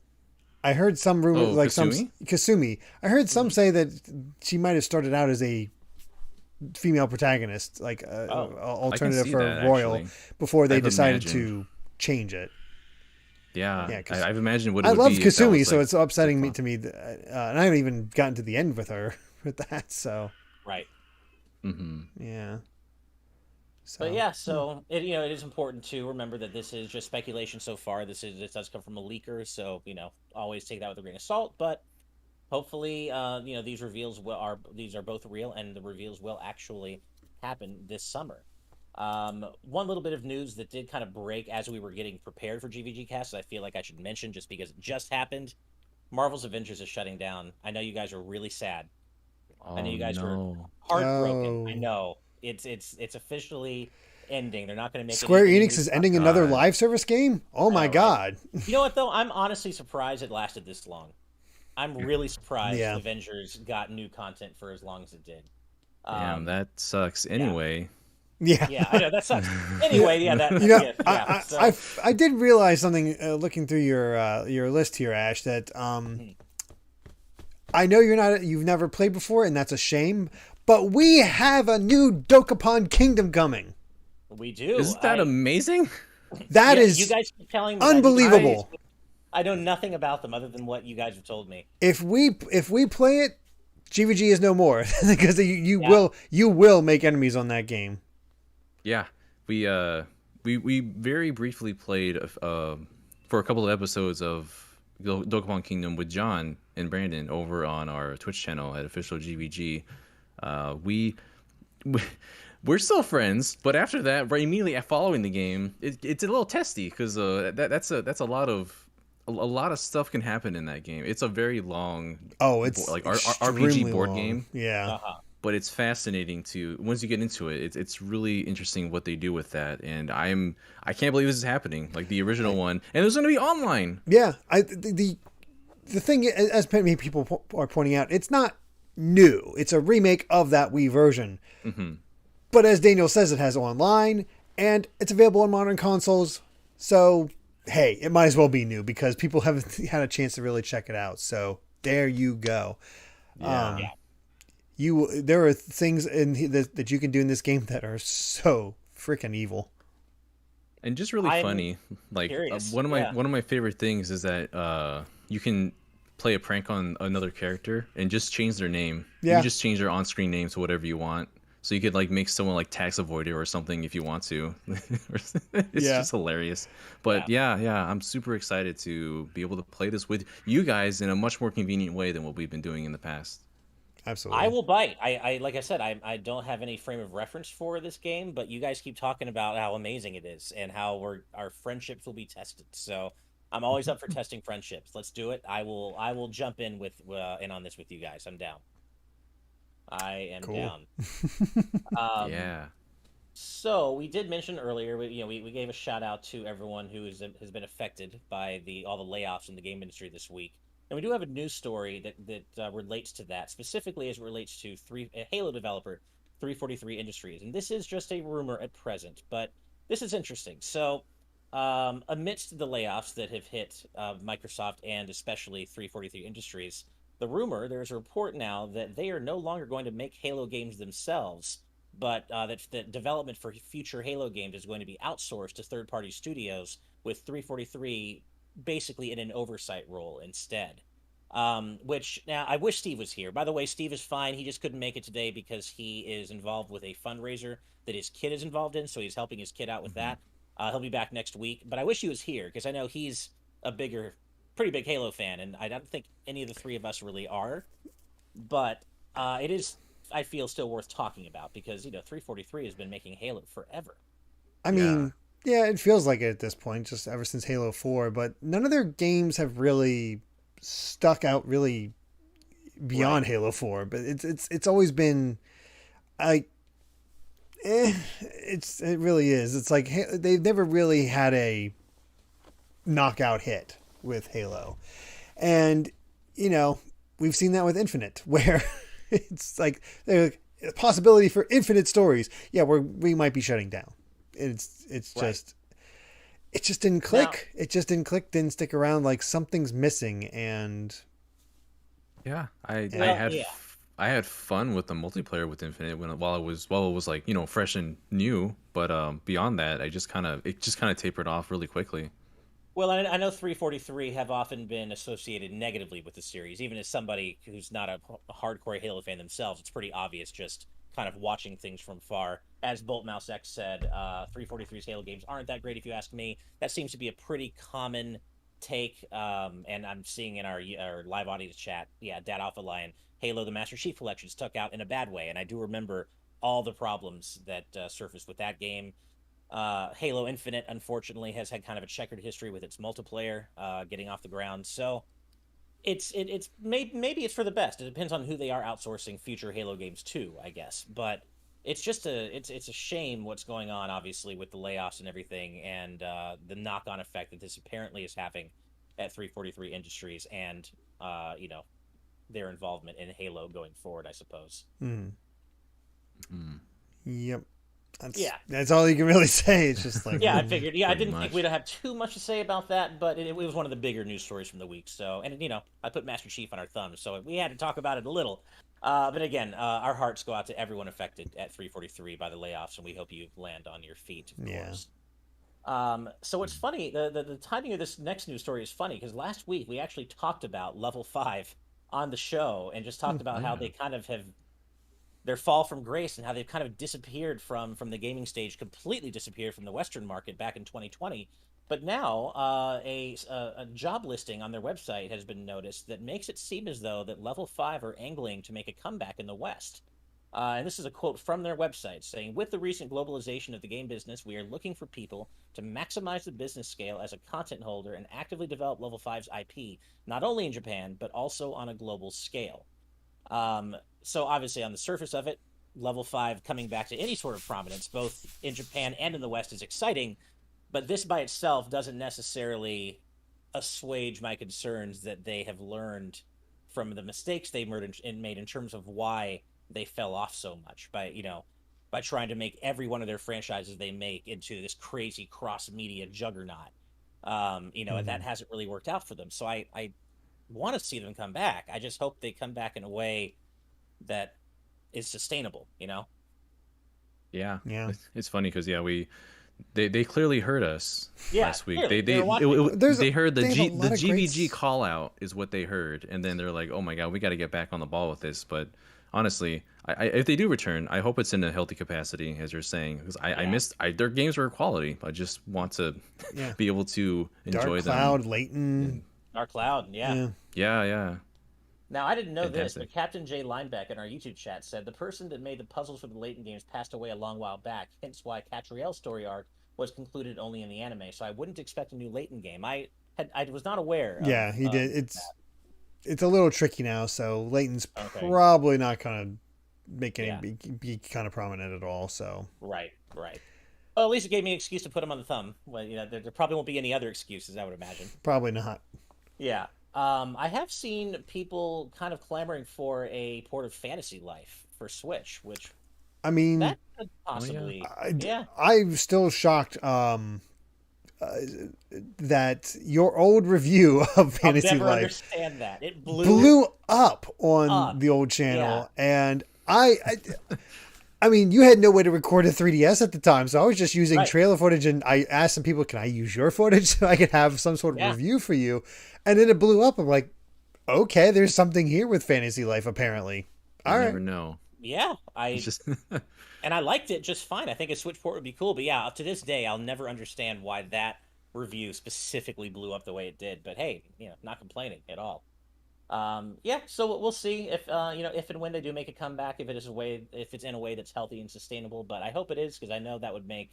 I heard some rumor like Kasumi? some Kasumi. I heard some say that she might have started out as a female protagonist, like alternative for that, Royal, actually. before they I've decided imagined. to change it. Yeah, 'cause I've imagined what it I would love be if that Kasumi, was, so like, it's upsetting the me and I haven't even gotten to the end with her with that. So Right. yeah. So But yeah, so it is important to remember that this is just speculation so far. This does come from a leaker, so always take that with a grain of salt. But hopefully, these these are both real, and the reveals will actually happen this summer. One little bit of news that did kind of break as we were getting prepared for GVG Cast, I feel like I should mention just because it just happened. Marvel's Avengers is shutting down. I know you guys are really sad. I know Oh you guys were no. heartbroken. I Oh. know it's officially ending. They're not going to make Square any Enix new is stuff. ending another live service game? Oh I my know, right? god. You know what though? I'm honestly surprised it lasted this long. I'm really surprised Yeah. Avengers got new content for as long as it did. Damn, Um, that sucks. yeah, Anyway. Yeah. yeah, I know that sucks. Anyway, yeah, that You know, yeah, yeah. So I did realize something looking through your list here, Ash, that I know you've never played before, and that's a shame. But we have a new Dokapon Kingdom coming. we do. Isn't that amazing? That Yeah, is you guys keep telling me that. unbelievable. I know nothing about them other than what you guys have told me. If we play it, GVG is no more because you Yeah. will make enemies on that game. Yeah. We very briefly played for a couple of episodes of Dokapon Kingdom with John and Brandon over on our Twitch channel at official GVG. We we're still friends, but after that, right immediately following the game, it's a little testy because that's a lot of stuff can happen in that game. It's a very long, It's like extremely RPG board long. game. Yeah. But it's fascinating to once you get into it. It's really interesting what they do with that, and I can't believe this is happening. Like the original one, and it was going to be online. Yeah. The thing, as many people are pointing out, it's not new. It's a remake of that Wii version. But as Daniel says, it has online, and it's available on modern consoles. So, hey, it might as well be new because people haven't had a chance to really check it out. So, there you go. Yeah. There are things that you can do in this game that are so freaking evil. And just really I'm funny. Like curious, one yeah. of my favorite things is that you can play a prank on another character and just change their name. You Yeah. can just change their on-screen name to whatever you want. So you could like make someone like tax avoider or something if you want to. It's just hilarious. But yeah, I'm super excited to be able to play this with you guys in a much more convenient way than what we've been doing in the past. Absolutely. I will bite. I like I said, I don't have any frame of reference for this game, but you guys keep talking about how amazing it is and how our friendships will be tested. So I'm always up for testing friendships. Let's do it. I will jump in in on this with you guys. I'm down. I am Cool. down. Yeah. So we did mention earlier, we gave a shout out to everyone who has been affected by all the layoffs in the game industry this week. and we do have a news story that relates to that, specifically as it relates to Halo developer 343 Industries. And this is just a rumor at present, but this is interesting. So, amidst the layoffs that have hit Microsoft and especially 343 Industries, there's a report now that they are no longer going to make Halo games themselves, but that development for future Halo games is going to be outsourced to third-party studios, with 343 basically in an oversight role instead. Which now I wish Steve was here. By the way, Steve is fine. He just couldn't make it today because he is involved with a fundraiser that his kid is involved in, so he's helping his kid out with Mm-hmm. that. He'll be back next week, but I wish he was here because I know he's a pretty big Halo fan, and I don't think any of the three of us really are. But it is, I feel, still worth talking about because 343 has been making Halo forever. I Yeah. mean, yeah, it feels like it at this point, just ever since Halo 4, but none of their games have really stuck out really beyond Right. Halo 4, but it's always been like it really is. It's like they've never really had a knockout hit with Halo. And we've seen that with Infinite where it's like there's a possibility for infinite stories. Yeah, we might be shutting down. It's Right. just it just didn't Now, click. It just didn't click, didn't stick around, like something's missing. And Yeah, I I well, had yeah. I had fun with the multiplayer with Infinite while it was like fresh and new, but beyond that, it just kind of tapered off really quickly. Well, I know 343 have often been associated negatively with the series, even as somebody who's not a hardcore Halo fan themselves. It's pretty obvious just kind of watching things from far. As Bolt Mouse X said, 343's Halo games aren't that great if you ask me. That seems to be a pretty common take, and I'm seeing in our live audience chat, yeah, Dad Alpha Lion, Halo the Master Chief Collections took out in a bad way, and I do remember all the problems that surfaced with that game. Halo Infinite, unfortunately, has had kind of a checkered history with its multiplayer getting off the ground. So it's maybe it's for the best. It depends on who they are outsourcing future Halo games to, I guess. But it's a shame what's going on, obviously, with the layoffs and everything, and the knock on effect that this apparently is having at 343 Industries and you know their involvement in Halo going forward, I suppose. Mm, yep, that's Yeah, that's all you can really say. It's just like Yeah, I figured. Yeah, I pretty didn't think we'd much. have too much to say about that, but it was one of the bigger news stories from the week. So, and I put Master Chief on our thumbs, so we had to talk about it a little. But again, our hearts go out to everyone affected at 343 by the layoffs, and we hope you land on your feet, of yeah. course. So it's funny. The timing of this next news story is funny because last week we actually talked about Level 5 on the show and just talked Oh about how yeah. they kind of have their fall from grace and how they've kind of disappeared from the gaming stage, completely disappeared from the Western market back in 2020. But now, a job listing on their website has been noticed that makes it seem as though that Level 5 are angling to make a comeback in the West. And this is a quote from their website saying, with the recent globalization of the game business, we are looking for people to maximize the business scale as a content holder and actively develop Level 5's IP, not only in Japan, but also on a global scale. So obviously, on the surface of it, Level 5 coming back to any sort of prominence, both in Japan and in the West, is exciting. But this by itself doesn't necessarily assuage my concerns that they have learned from the mistakes they made in terms of why they fell off so much by trying to make every one of their franchises they make into this crazy cross media juggernaut. That Mhm. hasn't really worked out for them. So I want to see them come back. I just hope they come back in a way that is sustainable. Yeah, Yeah. it's funny because yeah, they clearly heard us Yeah, last week. clearly they were watching. There's They heard they have a the lot of great. GVG call out is what they heard, and then they're like, oh my god, we got to get back on the ball with this. But honestly, if they do return, I hope it's in a healthy capacity, as you're saying, because I Yeah, missed their games were quality. I just want to Yeah. be able to Dark enjoy them. Cloud, Leighton. And Dark Cloud. Yeah. Yeah. yeah, Now I didn't know this, fantastic. but Captain J Lineback in our YouTube chat said the person that made the puzzles for the Layton games passed away a long while back. Hence why Catriel's story arc was concluded only in the anime. So I wouldn't expect a new Layton game. I was not aware Yeah, he of did. that. It's a little tricky now, so Leighton's Okay. probably not gonna make any Yeah. be kind of prominent at all. So Right. Right. Well, at least it gave me an excuse to put him on the thumb. Well, there probably won't be any other excuses, I would imagine. probably not. Yeah. I have seen people kind of clamoring for a port of Fantasy Life for Switch, which I mean, that could Oh yeah. possibly, yeah. I'm still shocked that your old review of I'll Fantasy never Life understand that. It blew up on up. the old Yeah, channel, and I mean, you had no way to record a 3DS at the time, so I was just using right. trailer footage, and I asked some people, "Can I use your footage so I could have some sort of Yeah, review for you?" And then it blew up. I'm like, "Okay, there's something here with Fantasy Life, apparently." You All never right, know. yeah. It's just And I liked it just fine. I think a Switch port would be cool. But yeah, to this day, I'll never understand why that review specifically blew up the way it did. But hey, not complaining at all. Yeah, so we'll see if if and when they do make a comeback, if it's in a way that's healthy and sustainable. But I hope it is, because I know that would make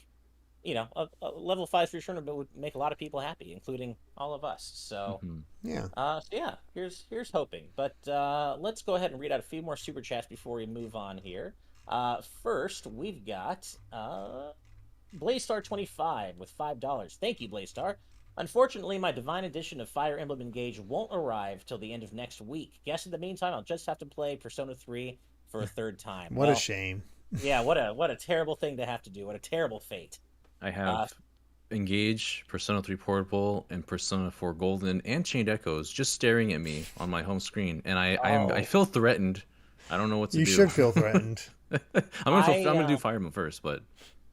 a level 5 free tournament would make a lot of people happy, including all of us. So, mhm. yeah, so yeah, here's hoping. But let's go ahead and read out a few more super chats before we move on here. First, we've got Blaystar25 with $5. Thank you, Blaystar. Unfortunately, my Divine Edition of Fire Emblem Engage won't arrive till the end of next week. Guess in the meantime, I'll just have to play Persona 3 for a third time. what a Well, shame. yeah, what a terrible thing to have to do. What a terrible fate. I Uh, have Engage, Persona 3 Portable, and Persona 4 Golden and Chained Echoes just staring at me on my home screen, and I oh, feel threatened. I don't know what to You do. should feel threatened. I I'm gonna do Fire Emblem first, but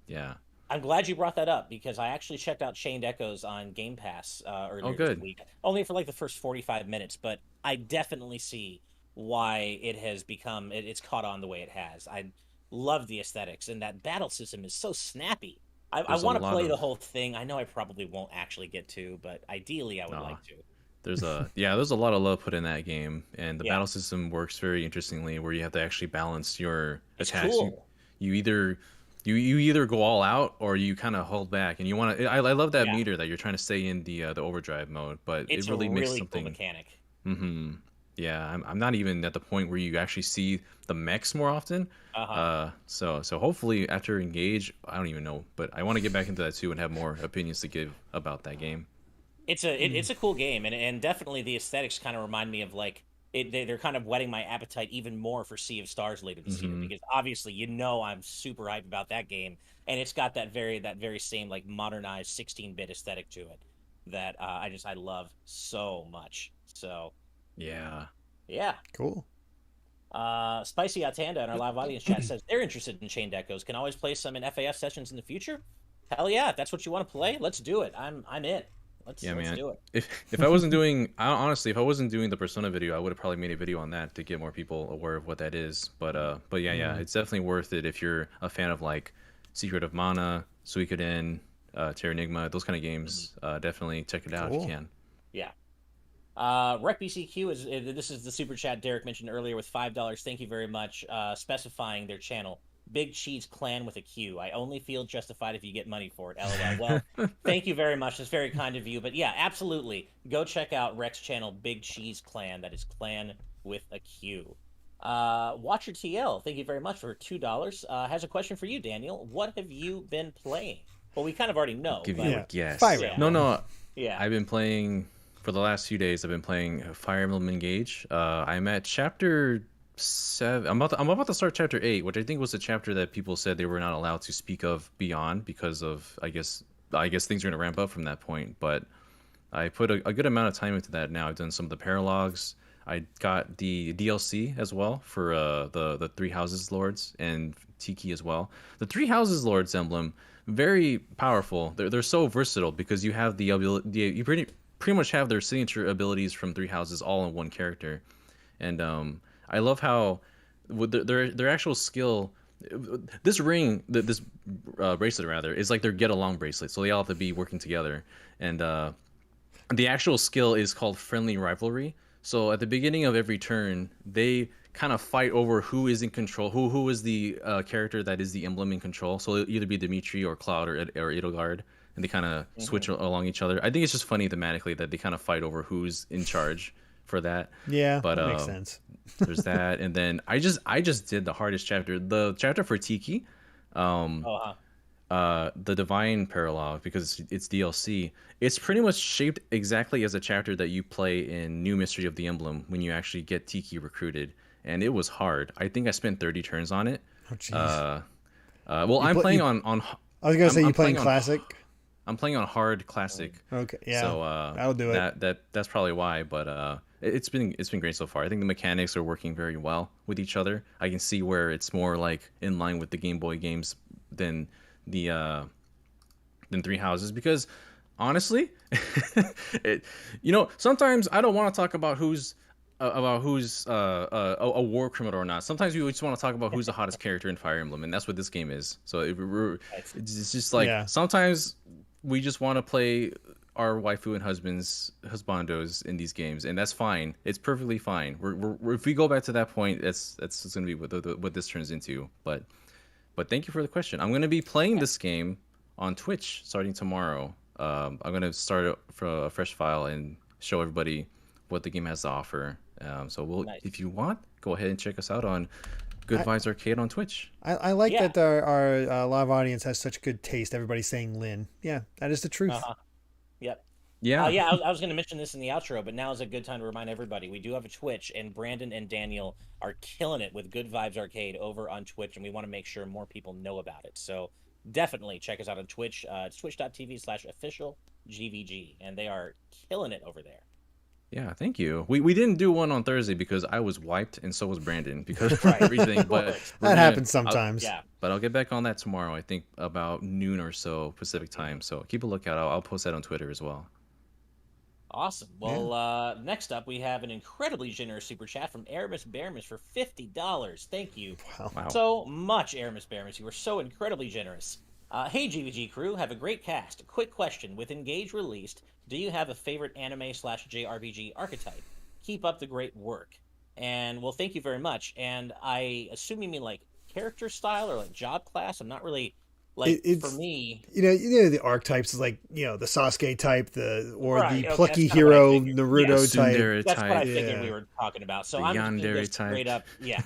yeah. I'm glad you brought that up, because I actually checked out Chained Echoes on Game Pass Oh, earlier this good. week, only for like the first 45 minutes, but I definitely see why it has become it's caught on the way it has. I love the aesthetics, and that battle system is so snappy. I There's a want to lot play the of whole thing. I know I probably won't actually get to, but ideally I would uh, like to. there's a lot of love put in that game, and the Yeah, battle system works very interestingly, where you have to actually balance your it's attacks. cool. You either you either go all out or you kind of hold back, and you want to. I love that Yeah, meter that you're trying to stay in the overdrive mode, but it it's a really makes really cool something. mechanic. Hmm. Yeah, I'm not even at the point where you actually see the mechs more often. Uh-huh. So hopefully after Engage, I don't even know, but I want to get back into that too and have more opinions to give about that game. It's a cool game, and definitely the aesthetics kind of remind me of like they're kind of whetting my appetite even more for Sea of Stars later this year, Hmm. because obviously I'm super hyped about that game, and it's got that very same like modernized 16-bit aesthetic to it that I love so much. So Yeah. yeah. Cool. Spicy Atanda in our live audience chat says they're interested in Chained Echoes. Can always play some in FAF sessions in the future. Hell yeah, if that's what you want to play, let's do it. I'm in. Let's Yeah, let's man. do it. If I wasn't doing, honestly, if I wasn't doing the Persona video, I would have probably made a video on that to get more people aware of what that is. But yeah, Mm. it's definitely worth it if you're a fan of like Secret of Mana, Suikoden, Terranigma, those kind of Mhm. games. Definitely check it out if you Cool. can. Yeah. RecBCQ this is the super chat Derrick mentioned earlier with $5. Thank you very much. Specifying their channel, Big Cheese Clan with a Q. I only feel justified if you get money for it. LOL. Well, thank you very much. That's very kind of you. But yeah, absolutely. Go check out Rex channel, Big Cheese Clan. That is Clan with a Q. Watcher TL, thank you very much for $2. Has a question for you, Daniel. What have you been playing? Well, we kind of already know, Give but you a Yeah, Fire guess. yeah, No, Emblem. no, yeah. I've been playing for the last few days. I've been playing Fire Emblem Engage. I'm at chapter 7. I'm about to start chapter 8, which I think was the chapter that people said they were not allowed to speak of beyond because of I guess things are gonna ramp up from that point. But I put a good amount of time into that now. I've done some of the paralogs. I got the DLC as well for the Three Houses Lords and Tiki as well. The Three Houses Lords emblem, very powerful. They're so versatile because you have the ability. You pretty much have their signature abilities from Three Houses all in one character, and I love how with their actual skill. This ring, this bracelet rather, is like their get along bracelet. So they all have to be working together, and the actual skill is called friendly rivalry. So at the beginning of every turn, they kind of fight over who is in control, who is the character that is the emblem in control. So it'll either be Dimitri or Cloud or Edelgard, and they kind of Hmm. switch along each other. I think it's just funny thematically that they kind of fight over who's in charge for that. Yeah, But that makes sense. there's that, and then I just did the hardest chapter, the chapter for Tiki. Um, Oh, huh. the Divine Parallel, because it's DLC. It's pretty much shaped exactly as a chapter that you play in New Mystery of the Emblem when you actually get Tiki recruited, and it was hard. I think I spent 30 turns on it. Oh, jeez. Uh, well, You I'm play. playing You, on I was gonna say you I'm playing playing on classic. I'm playing on hard classic, Okay, yeah, so that'll do it. that's probably why. But it's been great so far. I think the mechanics are working very well with each other. I can see where it's more like in line with the Game Boy games than the Three Houses, because honestly, it, sometimes I don't want to talk about who's a war criminal or not. Sometimes we just want to talk about who's the hottest character in Fire Emblem, and that's what this game is. So it's just like Yeah. sometimes we just want to play our waifu and husbandos in these games, and that's fine. It's perfectly fine. If we go back to that point, that's going to be what this turns into. But thank you for the question. I'm going to be playing this game on Twitch starting tomorrow. I'm going to start a fresh file and show everybody what the game has to offer. So Nice. if you want, go ahead and check us out on Good Vibes Arcade on Twitch. I like Yeah. that our live audience has such good taste. Everybody's saying Lynn. Yeah, that is the truth. Uh-huh. Yep. Yeah. Yeah, I was going to mention this in the outro, but now is a good time to remind everybody we do have a Twitch, and Brandon and Daniel are killing it with Good Vibes Arcade over on Twitch, and we want to make sure more people know about it. So definitely check us out on Twitch. It's twitch.tv/official GVG, and they are killing it over there. Yeah, thank you. We didn't do one on Thursday because I was wiped and so was Brandon because of Right. everything. But That happens sometimes. Yeah. But I'll get back on that tomorrow. I think about noon or so Pacific time. So keep a lookout. I'll post that on Twitter as well. Awesome. Well, next up we have an incredibly generous super chat from Aramis Bearmas for $50. Thank you Wow. Wow. so much, Aramis Bearmas. You were so incredibly generous. Hey, GVG crew, have a great cast. Quick question: with Engage released, do you have a favorite anime/JRPG archetype? Keep up the great work. And well, thank you very much. And I assume you mean like character style or like job class. I'm not really like It's for me. you know the archetypes is like the Sasuke type, or Right. the Okay, that's plucky kind of what I hero figured. Naruto Yes. type. Tsundere That's what I type, figured we Yeah. were talking about. So the I'm just gonna go yandere type. straight up. Yeah,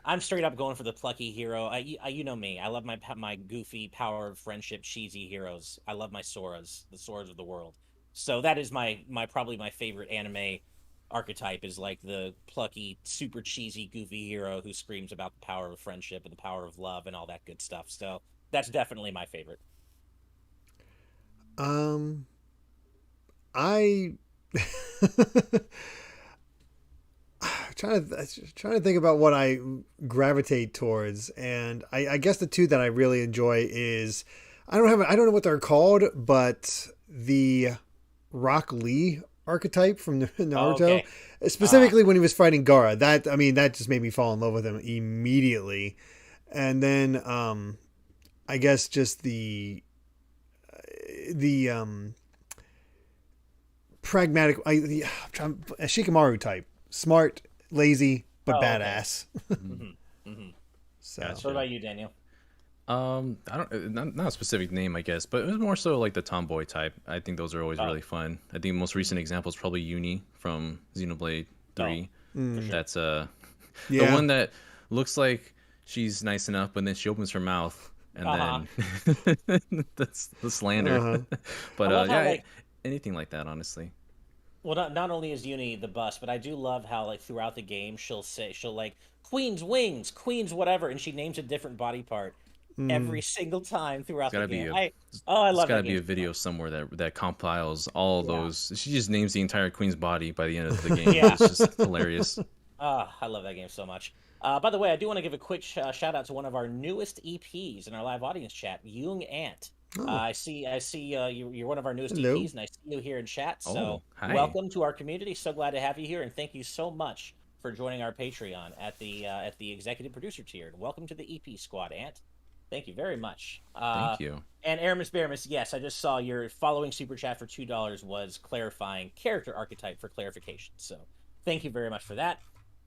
I'm straight up going for the plucky hero. You know me. I love my goofy power of friendship cheesy heroes. I love my Soras, the Soras of the world. So that is my probably my favorite anime archetype is like the plucky, super cheesy, goofy hero who screams about the power of friendship and the power of love and all that good stuff. So that's definitely my favorite. Um, I trying to think about what I gravitate towards, and I guess the two that I really enjoy is I don't know what they're called, but the Rock Lee archetype from Oh, Naruto, okay. specifically when he was fighting Gaara. That just made me fall in love with him immediately, and then I guess just the pragmatic, a Shikamaru type, smart, lazy, but Oh, okay. badass. Mm-hmm. Mm-hmm. So Gotcha. What about you, Daniel? I don't not a specific name, I guess, but it was more so like the tomboy type. I think those are always Oh. really fun. I think the most recent example is probably Uni from Xenoblade 3. For sure. That's the yeah, one that looks like she's nice enough, but then she opens her mouth and Uh-huh. then that's the slander. Uh-huh. But I love how, yeah, like, anything like that, honestly. well, not only is Uni the bus, but I do love how like throughout the game she'll like Queen's wings, Queen's whatever, and she names a different body part every single time throughout It's the gotta be game. a I There's love gotta that be a game. video somewhere that compiles all Yeah. those. She just names the entire queen's body by the end of the game. Yeah. It's just hilarious. I love that game so much. By the way, I do want to give a quick shout out to one of our newest EPs in our live audience chat, Young Ant. Oh. I see you're one of our newest Hello. EPs, and I see you here in chat. So Oh, hi. welcome to our community. So glad to have you here, and thank you so much for joining our Patreon at the executive producer tier. And welcome to the EP squad, Ant. Thank you very much. Thank you. And Aramis Baramis, yes, I just saw your following super chat for $2 was clarifying character archetype for clarification. So thank you very much for that.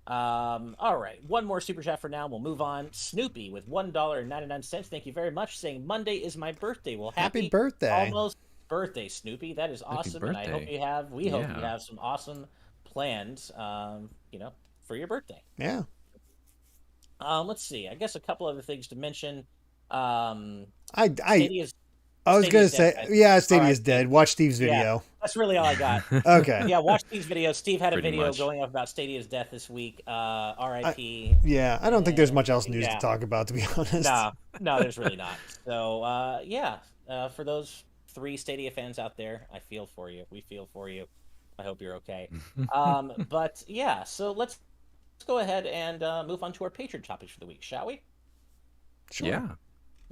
All right, one more super chat for now. We'll move on. Snoopy with $1.99. Thank you very much. Saying Monday is my birthday. Well, Happy birthday. almost birthday, Snoopy. That is awesome, and I hope birthday. you have. We hope you Yeah. have some awesome plans. For your birthday. Yeah. Let's see. I guess a couple other things to mention. Um, I Stadia's I was gonna Stadia's dead, say, guys. yeah, Stadia's R.I.P. dead. Watch Steve's Yeah, video. that's really all I got. Okay. Yeah, watch Steve's video. Steve had a Pretty video much. going up about Stadia's death this week. I R.I.P. yeah, I don't think there's much else news to Yeah, talk about, to be honest. no, no, there's really not. So, yeah, for those three Stadia fans out there, I feel for you. We feel for you. I hope you're okay. But yeah, so let's go ahead and move on to our Patreon topics for the week, shall we? Sure. Yeah.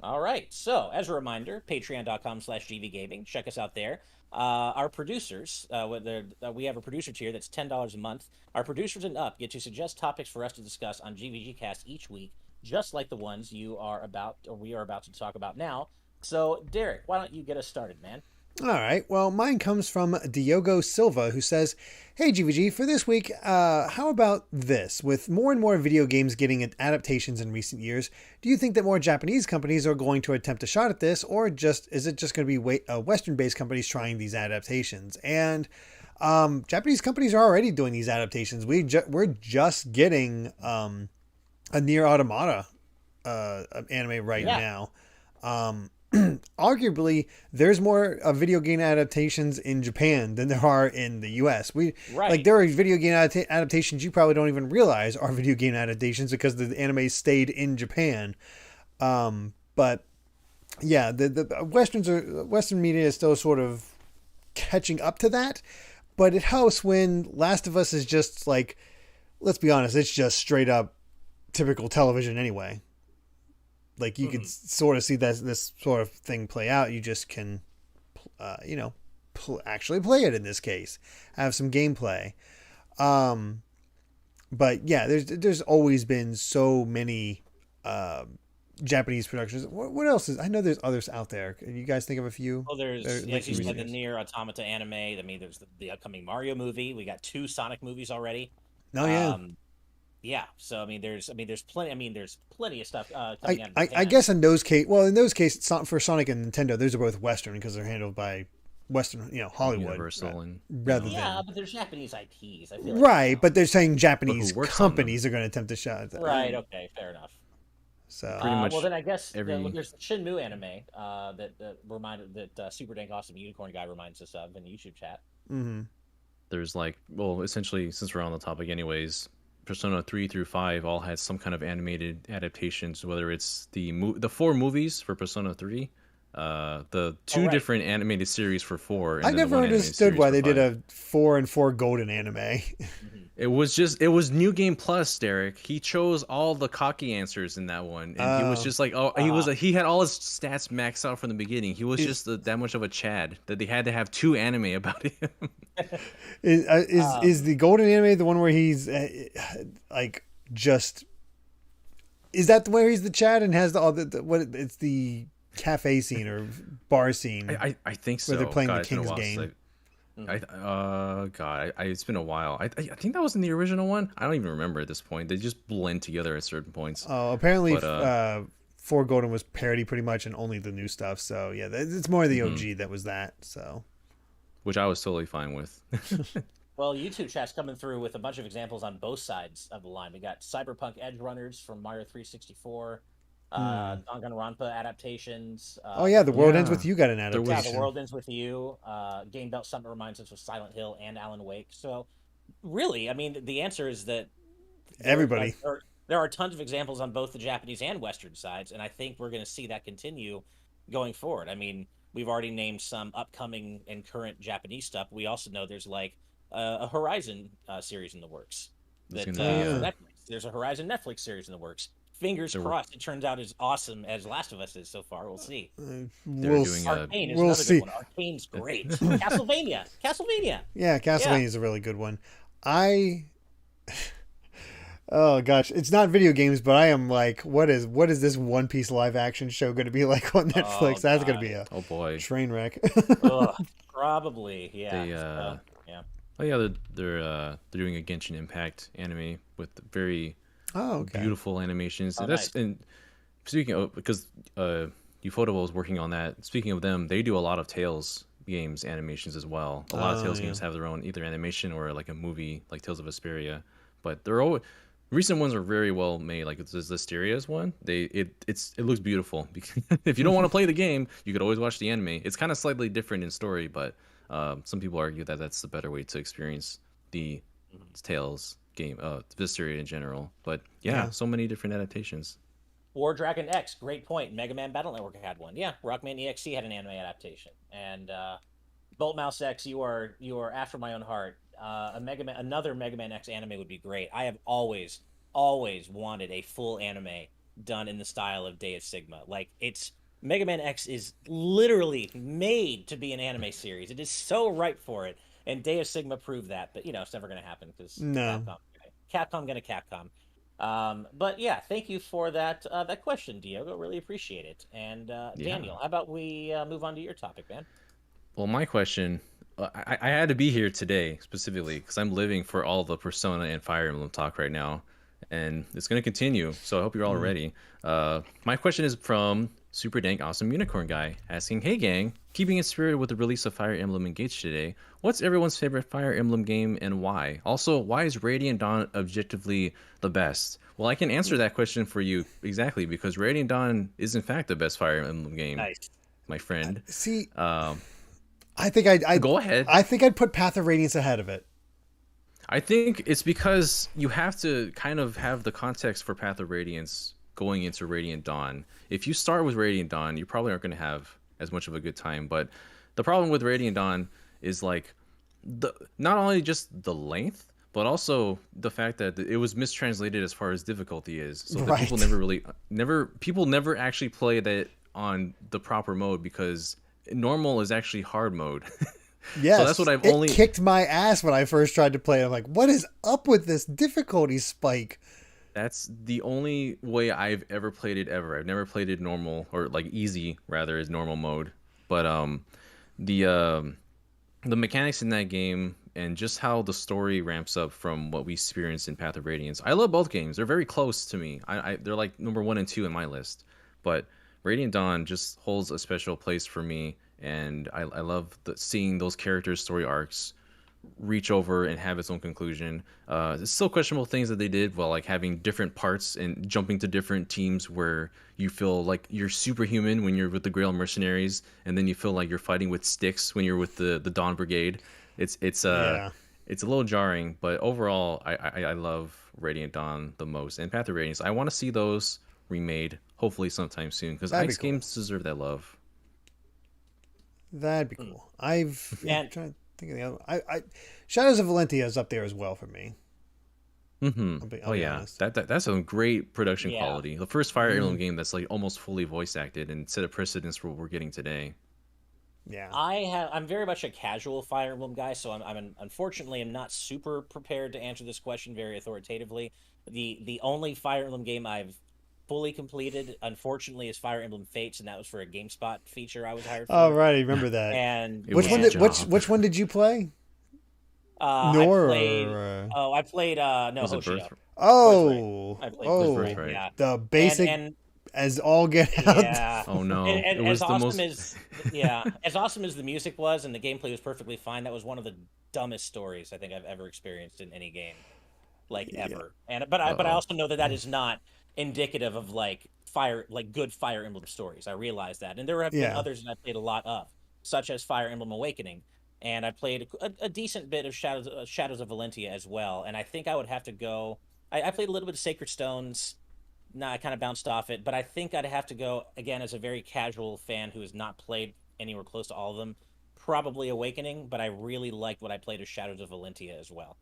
All right. So, as a reminder, patreon.com/gvgaming. Check us out there. Our producers, we have a producer tier that's $10 a month. Our producers and up get to suggest topics for us to discuss on GVGcast each week, just like the ones we are about to talk about now. So, Derrick, why don't you get us started, man? All right. Well, mine comes from Diogo Silva, who says, "Hey GVG, for this week, how about this? With more and more video games getting adaptations in recent years, do you think that more Japanese companies are going to attempt a shot at this, or is it just going to be Western-based companies trying these adaptations?" And Japanese companies are already doing these adaptations. We're just getting a Nier Automata anime right now. Arguably, there's more video game adaptations in Japan than there are in the US. Like there are video game adaptations you probably don't even realize are video game adaptations because the anime stayed in Japan. But yeah, the Western media is still sort of catching up to that. But it helps when Last of Us is just like, let's be honest, it's just straight up typical television anyway. Like you could sort of see this sort of thing play out. You just can, actually play it in this case, have some gameplay. But yeah, there's always been so many Japanese productions. What else is? I know there's others out there. Can you guys think of a few? Well, there's as you said, the Nier Automata anime. I mean, there's the upcoming Mario movie. We got 2 Sonic movies already. Oh yeah. Yeah, so I mean, there's plenty of stuff coming out. I guess in those cases, for Sonic and Nintendo, those are both Western because they're handled by Western, Hollywood, Universal, and but there's Japanese IPs. I feel like, right, but they're saying Japanese companies are going to attempt to shot at that. Right. Okay. Fair enough. So pretty much. Well, then I guess there's the Shenmue anime that Super Dank Awesome Unicorn Guy reminds us of in the YouTube chat. Mm-hmm. There's essentially, since we're on the topic anyways, Persona 3 through 5 all had some kind of animated adaptations, whether it's the 4 movies for Persona 3, the 2 different animated series for 4. And I never understood why they did a 4 and 4 golden anime. It was New Game Plus, Derrick. He chose all the cocky answers in that one, and he was just like, he had all his stats maxed out from the beginning. He was just that much of a Chad that they had to have 2 anime about him. Is the golden anime the one where he's like just? Is that the where he's the Chad and has it's the cafe scene or bar scene? I think so. Where they're playing the King's game. It's been a while. I think that was in the original one. I don't even remember at this point. They just blend together at certain points. Oh, apparently, 4 Golden was parody pretty much, and only the new stuff. So yeah, it's more the OG that was that. So, which I was totally fine with. Well, YouTube chat's coming through with a bunch of examples on both sides of the line. We got Cyberpunk Edge Runners from Mario 364. Danganronpa adaptations. The World Ends With You got an adaptation. Yeah, The World Ends With You. Game Belt Summit reminds us of Silent Hill and Alan Wake. So, really, I mean, the answer is that everybody. There are tons of examples on both the Japanese and Western sides, and I think we're going to see that continue going forward. I mean, we've already named some upcoming and current Japanese stuff. We also know there's like a Horizon series in the works. Netflix. There's a Horizon Netflix series in the works. Fingers crossed, it turns out as awesome as Last of Us is so far. We'll see. We'll see. Good one. Arcane's great. Castlevania. Yeah, Castlevania is a really good one. Oh gosh, it's not video games, but I am like, what is this One Piece live action show going to be like on Netflix? That's going to be a train wreck. Probably, yeah. They're doing a Genshin Impact anime with very beautiful animations. And speaking of, because Ufotable is working on that. Speaking of them, they do a lot of Tales games animations as well. A lot of Tales games have their own either animation or like a movie, like Tales of Vesperia. But recent ones are very well made. Like it's the Asteria's one. It looks beautiful. If you don't want to play the game, you could always watch the anime. It's kind of slightly different in story, but some people argue that that's the better way to experience the Tales game, Visteria in general. But yeah, Yeah. so many different adaptations. War Dragon X, great point. Mega Man Battle Network had one. Yeah, Rockman EXE had an anime adaptation, and Bolt Mouse X, you are after my own heart. Another Mega Man X anime would be great. I have always wanted a full anime done in the style of Deus Sigma. Like it's Mega Man X is literally made to be an anime series. It is so ripe for it, and Deus Sigma proved that. But it's never going to happen because No. Capcom gonna Capcom. But yeah, thank you for that question, Diogo. Really appreciate it. And Yeah. Daniel, how about we move on to your topic, man? Well, my question, I had to be here today specifically because I'm living for all the Persona and Fire Emblem talk right now, and it's going to continue. So I hope you're all ready. My question is from Super Dank Awesome Unicorn Guy asking, "Hey gang, keeping in spirit with the release of Fire Emblem Engage today, what's everyone's favorite Fire Emblem game and why? Also, why is Radiant Dawn objectively the best?" Well, I can answer that question for you exactly because Radiant Dawn is in fact the best Fire Emblem game, Nice. my friend. See, Um, I think I'd Go ahead. I think I'd put Path of Radiance ahead of it. I think it's because you have to kind of have the context for Path of Radiance going into Radiant Dawn. If you start with Radiant Dawn, you probably aren't going to have as much of a good time. But the problem with Radiant Dawn is like the not only just the length, but also the fact that it was mistranslated as far as difficulty is. So that people Right. never actually play that on the proper mode because normal is actually hard mode. Yes, So that's what I've it only kicked my ass when I first tried to play it. I'm like, what is up with this difficulty spike? That's the only way I've ever played it ever. I've never played it normal or like easy rather is normal mode. But the um the mechanics in that game and just how the story ramps up from what we experienced in Path of Radiance. I love both games. They're very close to me. They're like number 1 and 2 in my list. But Radiant Dawn just holds a special place for me, and I love seeing those characters' story arcs reach over and have its own conclusion. It's still questionable things that they did, while like having different parts and jumping to different teams where you feel like you're superhuman when you're with the Grail Mercenaries, and then you feel like you're fighting with sticks when you're with the Dawn Brigade. It's Yeah, it's a little jarring, but overall, I love Radiant Dawn the most, and Path of Radiance. I want to see those remade, hopefully sometime soon, because that'd be Ice cool. games deserve that love. That'd be cool. I'm And trying to think of the other one. I Shadows of Valentia is up there as well for me. Oh I'll be yeah, honest. that's a great production yeah, quality. The first Fire Emblem Mhm. game that's like almost fully voice acted and set a precedence for what we're getting today. Yeah. I'm very much a casual Fire Emblem guy, so unfortunately I'm not super prepared to answer this question very authoritatively. The only Fire Emblem game I've fully completed, unfortunately, is Fire Emblem Fates, and that was for a GameSpot feature I was hired Oh for. right, I remember that. And It Which was one a did and job. which one did you play? I Nor played. or Oh, I played. No, Was it Hoshio. Birth? Birthright. oh I played It was Birthright. oh Birthright. Yeah, the and basic and as all get out. yeah, Oh and, no, and it as was the awesome most. as yeah, as awesome as the music was and the gameplay was perfectly fine, that was one of the dumbest stories I think I've ever experienced in any game, like Yeah. ever. And but I Uh-oh. also know that that is not indicative of like good Fire Emblem stories. I realize that, and there have been Yeah. others that I played a lot of, such as Fire Emblem Awakening, and I played a decent bit of Shadows of Valentia as well. And I think I would have to go. I played a little bit of Sacred Stones. Nah, I kind of bounced off it, but I think I'd have to go again as a very casual fan who has not played anywhere close to all of them. Probably Awakening, but I really liked what I played of Shadows of Valentia as well.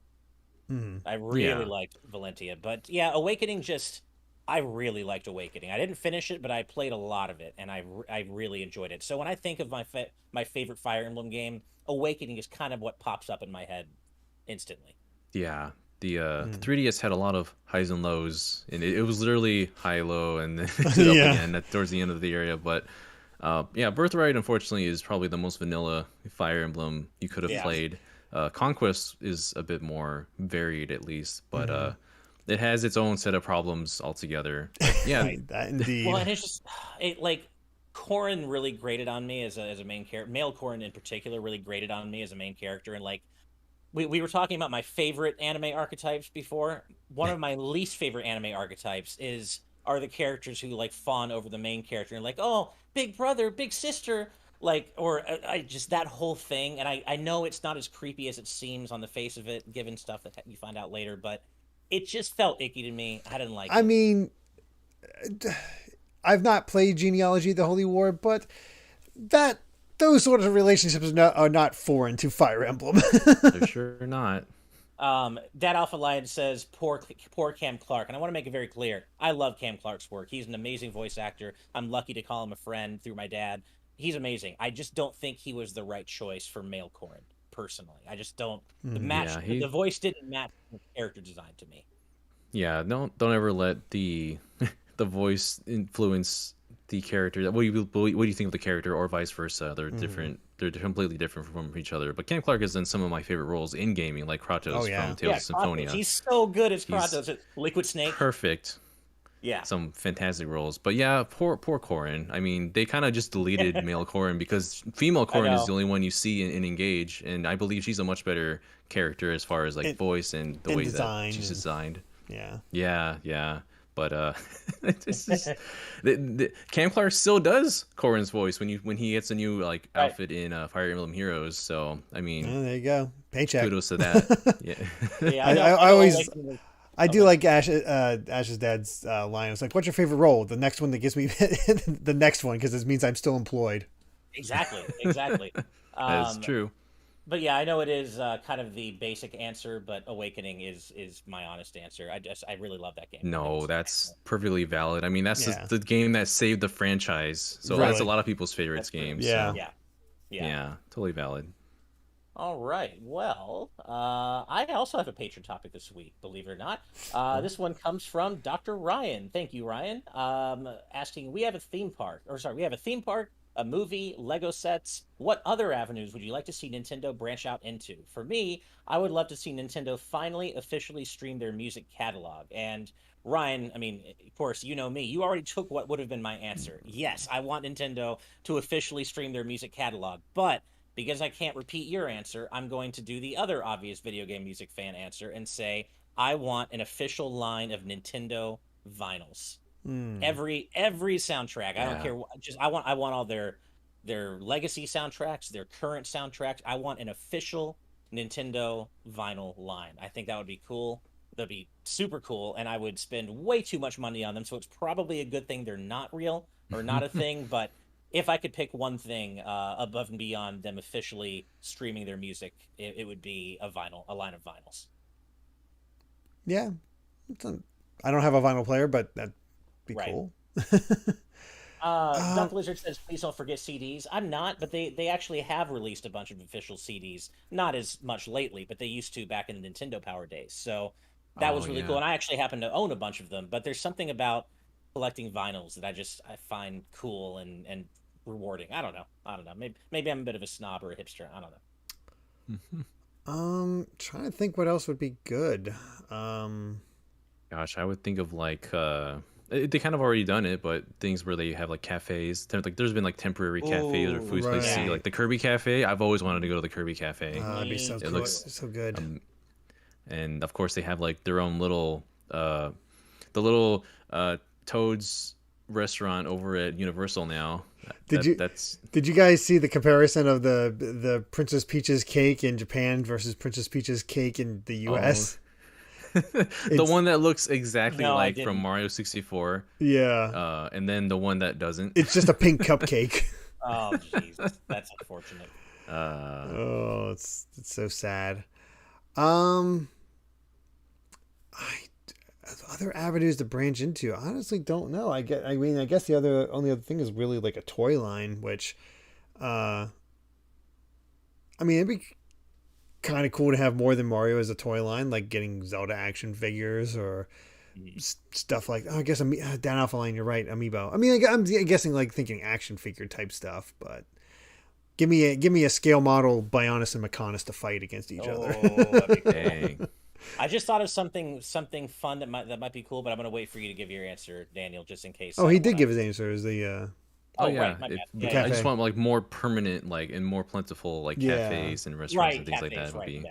Mhm. I really Yeah, liked Valentia, but yeah, Awakening just I really liked Awakening. I didn't finish it, but I played a lot of it, and I really enjoyed it. So when I think of my favorite Fire Emblem game, Awakening is kind of what pops up in my head instantly. yeah. The Mm. 3DS had a lot of highs and lows, and it was literally high low and then up Yeah. again towards the end of the area. But yeah, Birthright unfortunately is probably the most vanilla Fire Emblem you could have Yeah. played. Conquest is a bit more varied at least, but Mhm. it has its own set of problems altogether. But yeah, Right. That Well, indeed. and it's just it like Corin really grated on me as a main character. Male Corin in particular really grated on me as a main character, and like we were talking about my favorite anime archetypes before. One of my least favorite anime archetypes are the characters who like fawn over the main character and like, oh, big brother, big sister, like, or I just that whole thing. And I know it's not as creepy as it seems on the face of it, given stuff that you find out later, but it just felt icky to me. I didn't like I it. mean, I've not played Genealogy of the Holy War, but that those sort of relationships are not foreign to Fire Emblem. They're sure not. That Alpha Lion says poor Cam Clark, and I want to make it very clear. I love Cam Clark's work. He's an amazing voice actor. I'm lucky to call him a friend through my dad. He's amazing. I just don't think he was the right choice for male Corrin. Personally, I just don't. The voice didn't match the character design to me. Yeah, don't ever let the the voice influence the character. What do you think of the character, or vice versa? They're different. They're completely different from each other. But Cam Clark has done some of my favorite roles in gaming, like Kratos from Tales of Symphonia. He's so good as Kratos. Liquid Snake. Perfect. Yeah. Some fantastic roles. But yeah, poor Corrin. I mean, they kind of just deleted male Corrin because female Corrin is the only one you see in Engage, and I believe she's a much better character as far as like voice and the way that she's designed. Yeah. But it's just Cam Clark still does Corrin's voice when he gets a new like outfit in Fire Emblem Heroes. So I mean, there you go, paycheck. Kudos to that. Yeah, I always. I do like Ash's dad's line. It's like, "What's your favorite role?" The next one that gives me the next one, because this means I'm still employed. Exactly. That's true. But yeah, I know it is kind of the basic answer, but Awakening is my honest answer. I really love that game. No, that's perfectly valid. I mean, that's the game that saved the franchise. So that's a lot of people's favorites games. Yeah. So. Yeah, totally valid. All right. Well, I also have a Patron topic this week, believe it or not. This one comes from Dr. Ryan. Thank you, Ryan. Asking, we have a theme park, a movie, Lego sets. What other avenues would you like to see Nintendo branch out into? For me, I would love to see Nintendo finally officially stream their music catalog. And Ryan, I mean, of course, you know me. You already took what would have been my answer. Yes, I want Nintendo to officially stream their music catalog, but because I can't repeat your answer, I'm going to do the other obvious video game music fan answer and say I want an official line of Nintendo vinyls. Every soundtrack. I don't care. I want all their legacy soundtracks, their current soundtracks. I want an official Nintendo vinyl line. I think that would be cool. That'd be super cool, and I would spend way too much money on them. So it's probably a good thing they're not real or not a thing, but. If I could pick one thing above and beyond them officially streaming their music, it would be a line of vinyls. Yeah. I don't have a vinyl player, but that'd be cool. Duck Lizard says, please don't forget CDs. I'm not, but they actually have released a bunch of official CDs. Not as much lately, but they used to back in the Nintendo Power days. So that was really cool. And I actually happen to own a bunch of them. But there's something about collecting vinyls that I find cool and rewarding. I don't know. Maybe I'm a bit of a snob or a hipster. I don't know. Trying to think what else would be good. Gosh, I would think of like they kind of already done it, but things where they have like cafes. Like there's been like temporary cafes or food places, like the Kirby Cafe. I've always wanted to go to the Kirby Cafe. That'd be so cool. Looks so good. And of course they have like their own little Toad's restaurant over at Universal now. Did you guys see the comparison of the Princess Peach's cake in Japan versus Princess Peach's cake in the US? The one that looks exactly like from Mario 64. Yeah. And then the one that doesn't. It's just a pink cupcake. Oh, jeez. That's unfortunate. It's so sad. Other avenues to branch into, I honestly don't know. I guess the only other thing is really like a toy line, which it'd be kind of cool to have more than Mario as a toy line, like getting Zelda action figures or stuff like. I guess down Alpha Line, you're right, Amiibo. I mean, I'm guessing like thinking action figure type stuff, but give me a scale model Bionis and Mechonis to fight against each other. That'd be cool. I just thought of something fun that might be cool, but I'm gonna wait for you to give your answer, Daniel, just in case. Oh, he did give his answer. Is the right, I just want like more permanent, like and more plentiful, like cafes and restaurants and things like that. Would be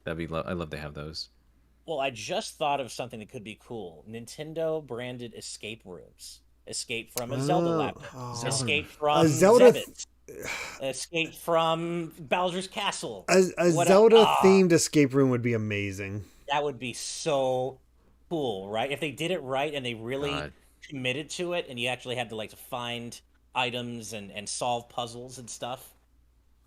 I love to have those. Well, I just thought of something that could be cool. Nintendo branded escape rooms. Escape from a Zelda Oh, labyrinth. Zelda. Escape a from Zelda, Zebit. Escape from Bowser's Castle. a What Zelda themed escape room would be amazing. that would be so cool, right? If they did it right and they really God. committed to it, and you actually had to like to find items and solve puzzles and stuff.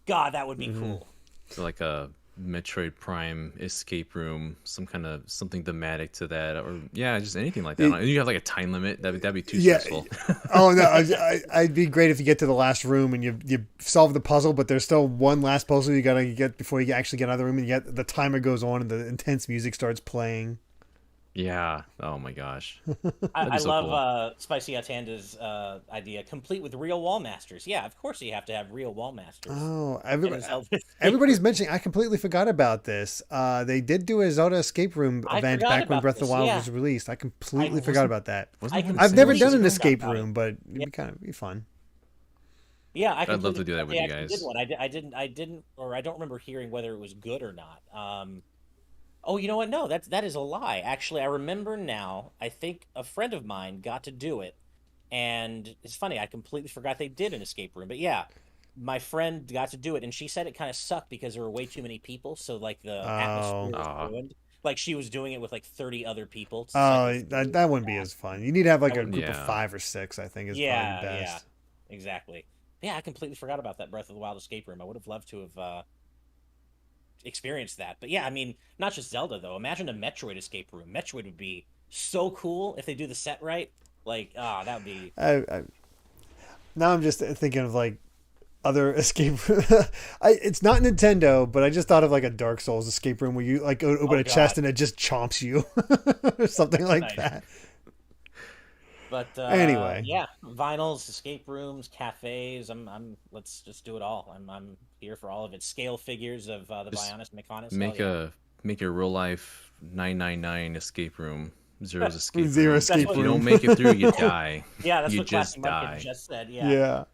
God, that would be Hmm. cool. So like a Metroid Prime escape room, something thematic to that, or yeah, just anything like that. You have like a time limit. That'd be too Yeah. stressful. Oh no, I'd be great if you get to the last room and you solve the puzzle, but there's still one last puzzle you gotta get before you actually get out of the room, and yet the timer goes on and the intense music starts playing. Yeah. Oh my gosh. I, That'd I be so love cool. Spicy Atanda's idea, complete with real wall masters. Yeah, of course you have to have real wall masters. Oh, in a Zelda escape everybody's room. mentioning. I completely forgot about this. They did do a Zelda escape room I event forgot back when about Breath of the this. Wild Yeah, was released. I I completely forgot Wasn't about that. I wasn't one I've never done completely an escape forgot escape about it. room, but Yeah, it'd be fun. yeah, I I'd love completely to do that forgot with they you actually did guys. one. I didn't, or I don't remember hearing whether it was good or not. Oh, you know what? No, that is a lie. Actually, I remember now. I think a friend of mine got to do it, and it's funny. I completely forgot they did an escape room. But yeah, my friend got to do it, and she said it kind of sucked because there were way too many people. So like the Oh, atmosphere was Ah, ruined. Like she was doing it with like 30 other people. It's like it oh, was that really that wouldn't be bad. as fun. You need to have like That a wouldn't be group of yeah. 5 or 6. I think is probably Yeah, yeah, best. exactly. Yeah, I completely forgot about that Breath of the Wild escape room. I would have loved to have experienced that. But yeah, I mean, not just Zelda though. Imagine a Metroid escape room. Metroid would be so cool if they do the set right. Like, that would be. Now I'm just thinking of like other escape room. It's not Nintendo, but I just thought of like a Dark Souls escape room where you like open Oh a chest God, and it just chomps you or something like nice. that. But Anyway, yeah, vinyls, escape rooms, cafes. Let's just do it all. I'm here for all of it. Scale figures of the Just Bionis Mechanis. Hell make yeah. a make a real life 999 escape room. Zero's escape Zero room. That's escape If what. you don't room. make it through, you die. Yeah, that's You what Classy just Munkin die. just said. Yeah. Yeah.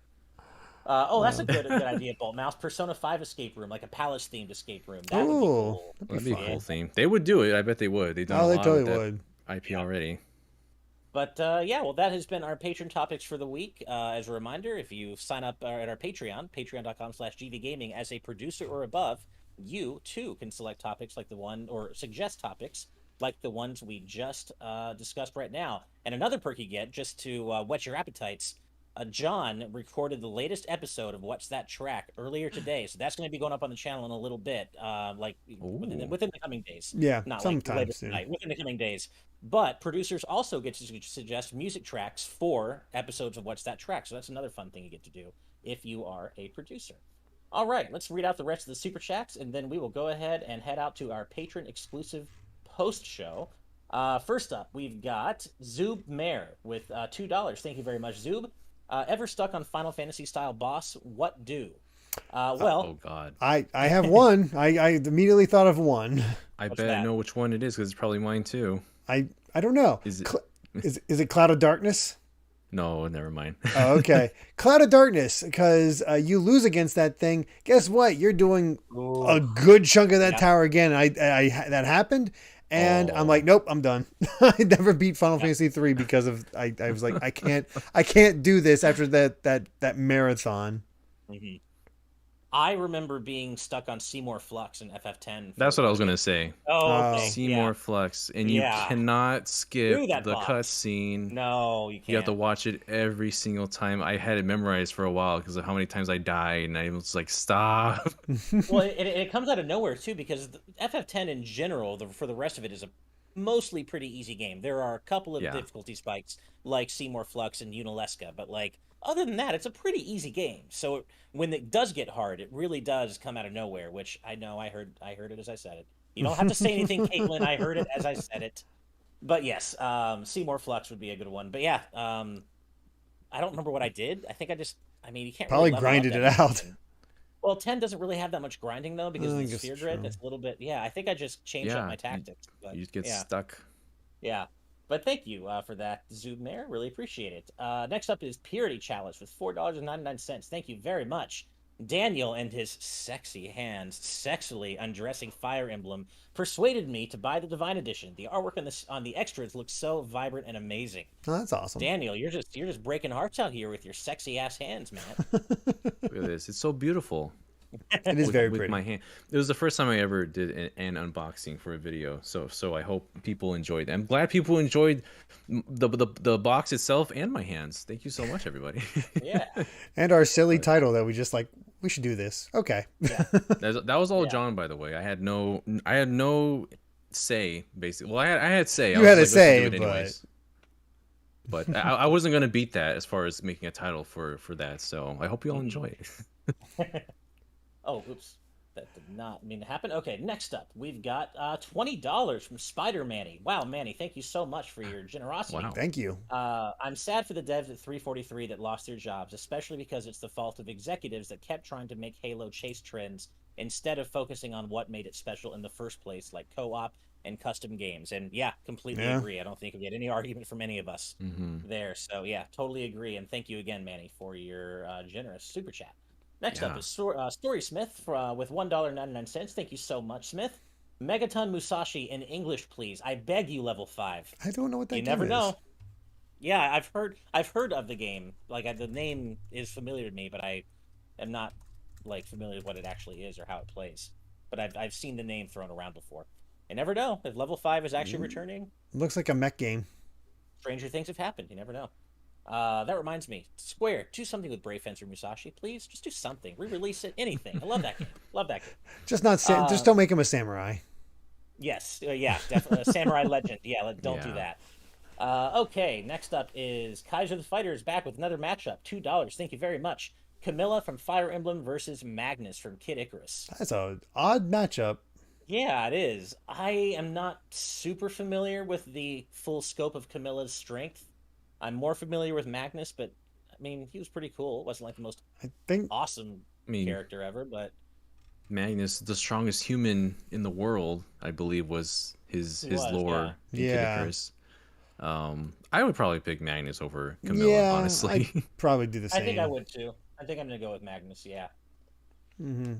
Oh, that's Uh, a good idea, Bolt Mouse. Persona 5 escape room, like a palace themed escape room. That would be oh, cool. that'd be That'd be a Yeah. cool fun. theme. They would do it. I bet they would. They've done a Oh, they lot with totally that would. IP Yeah. already. But yeah, well, that has been our patron topics for the week. As a reminder, if you sign up at our Patreon, patreon.com/gvgaming as a producer or above, you too can select topics like the one, or suggest topics like the ones we just discussed right now. And another perk you get, just to whet your appetites, John recorded the latest episode of What's That Track earlier today. So that's going to be going up on the channel in a little bit, like Ooh. within the coming days. Yeah, Not like sometime later soon. tonight, within the coming days. But producers also get to suggest music tracks for episodes of What's That Track. So that's another fun thing you get to do if you are a producer. All right, let's read out the rest of the super chats, and then we will go ahead and head out to our patron exclusive post show. First up, we've got Zoob Mayer with $2. Thank you very much, Zoob. Ever stuck on Final Fantasy style boss? What do? Well, Oh God. I have one. I immediately thought of one. I what's bet I that? know which one it is because it's probably mine too. I don't know. Is it? Is it Cloud of Darkness? No, never mind. Oh, okay. Cloud of Darkness, because you lose against that thing. Guess what? You're doing a Ooh, good chunk of that yeah, tower again. I that happened, and I'm like, Oh, nope, I'm done. I never beat Final yeah. Fantasy 3 because of I was like, I can't do this after that marathon. Mhm. I remember being stuck on Seymour Flux in FF10 for that's what I quite was a bit. gonna say. Oh, Oh, okay, yeah, Seymour Flux, and you yeah. cannot skip Do that the boss. cutscene. No, you You have to can't. watch it every single time. I had it memorized for a while because of how many times I died, and I was like, "Stop!" Well, it comes out of nowhere too because FF10 in general, for the rest of it, is a mostly pretty easy game. There are a couple of Yeah, difficulty spikes like Seymour Flux and Unalesca, but like other than that, it's a pretty easy game. So when it does get hard, it really does come out of nowhere. Which I know I heard it as I said it. You don't have to say anything, Caitlin. I heard it as I said it. But yes, Seymour Flux would be a good one. But yeah, I don't remember what I did. I think I mean, you can't really probably level up grinded that it much. out. Well, 10 doesn't really have that much grinding though because of I the guess sphere grid. true. That's a little bit. Yeah, I think I just changed up yeah. my tactics. But You just get yeah, stuck. yeah. But thank you for that, Zoobmare. Really appreciate it. Next up is Purity Chalice with $4.99. Thank you very much. Daniel and his sexy hands sexily undressing Fire Emblem persuaded me to buy the Divine Edition. The artwork on the extras looks so vibrant and amazing. Oh, that's awesome. Daniel, you're just breaking hearts out here with your sexy ass hands, man. Look at this. It's so beautiful. It is very With pretty. my hand. It was the first time I ever did an unboxing for a video. So I hope people enjoyed. I'm glad people enjoyed the box itself and my hands. Thank you so much, everybody. Yeah. And our silly title that we should do this. Okay. Yeah. That was all Yeah. John, by the way. I had no say, basically. Well, I had say. You I was had a like, let's say, do it anyways. But I wasn't gonna beat that as far as making a title for that. So I hope you all enjoy it. Oh, oops. That did not mean to happen. Okay, next up, we've got $20 from Spider Manny. Wow, Manny, thank you so much for your generosity. Wow. Thank you. I'm sad for the devs at 343 that lost their jobs, especially because it's the fault of executives that kept trying to make Halo chase trends instead of focusing on what made it special in the first place, like co-op and custom games. And yeah, completely agree. I don't think we get any argument from any of us there. So yeah, totally agree. And thank you again, Manny, for your generous super chat. Next up is Story Smith with $1.99. Thank you so much, Smith. Megaton Musashi in English, please. I beg you, level 5. I don't know what that You game never is. know. Yeah, I've heard of the game. Like the name is familiar to me, but I am not like familiar with what it actually is or how it plays. But I've seen the name thrown around before. You never know if level 5 is actually returning. Looks like a mech game. Stranger things have happened. You never know. That reminds me, Square, do something with Brave Fencer Musashi, please. Just do something. Re-release it. Anything. I love that game. Love that game. Just don't make him a samurai. Yes. Yeah. Definitely. Samurai Legend. Yeah. Don't do Yeah. that. Okay. Next up is Kaiser the Fighter is back with another matchup. $2. Thank you very much. Camilla from Fire Emblem versus Magnus from Kid Icarus. That's a odd matchup. Yeah, it is. I am not super familiar with the full scope of Camilla's strength. I'm more familiar with Magnus, but I mean, he was pretty cool. It wasn't like the most I think awesome character ever, but Magnus, the strongest human in the world, I believe, was his lore in Kid Yeah. Icarus. I would probably pick Magnus over Camilla, yeah, honestly. I'd probably do the same. I think I would too. I think I'm gonna go with Magnus. Yeah,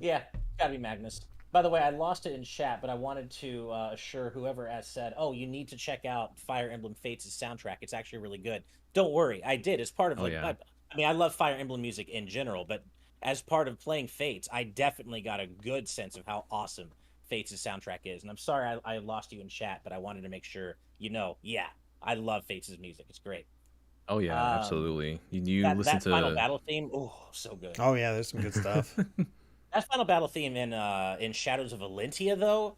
yeah, gotta be Magnus. By the way, I lost it in chat, but I wanted to assure whoever has said, "Oh, you need to check out Fire Emblem Fates' soundtrack. It's actually really good." Don't worry, I did. As part of I mean, I love Fire Emblem music in general, but as part of playing Fates, I definitely got a good sense of how awesome Fates' soundtrack is. And I'm sorry I lost you in chat, but I wanted to make sure you know. Yeah, I love Fates' music. It's great. Oh yeah, absolutely. You That listen to final battle theme, oh, so good. Oh yeah, there's some good stuff. That final battle theme in Shadows of Valentia though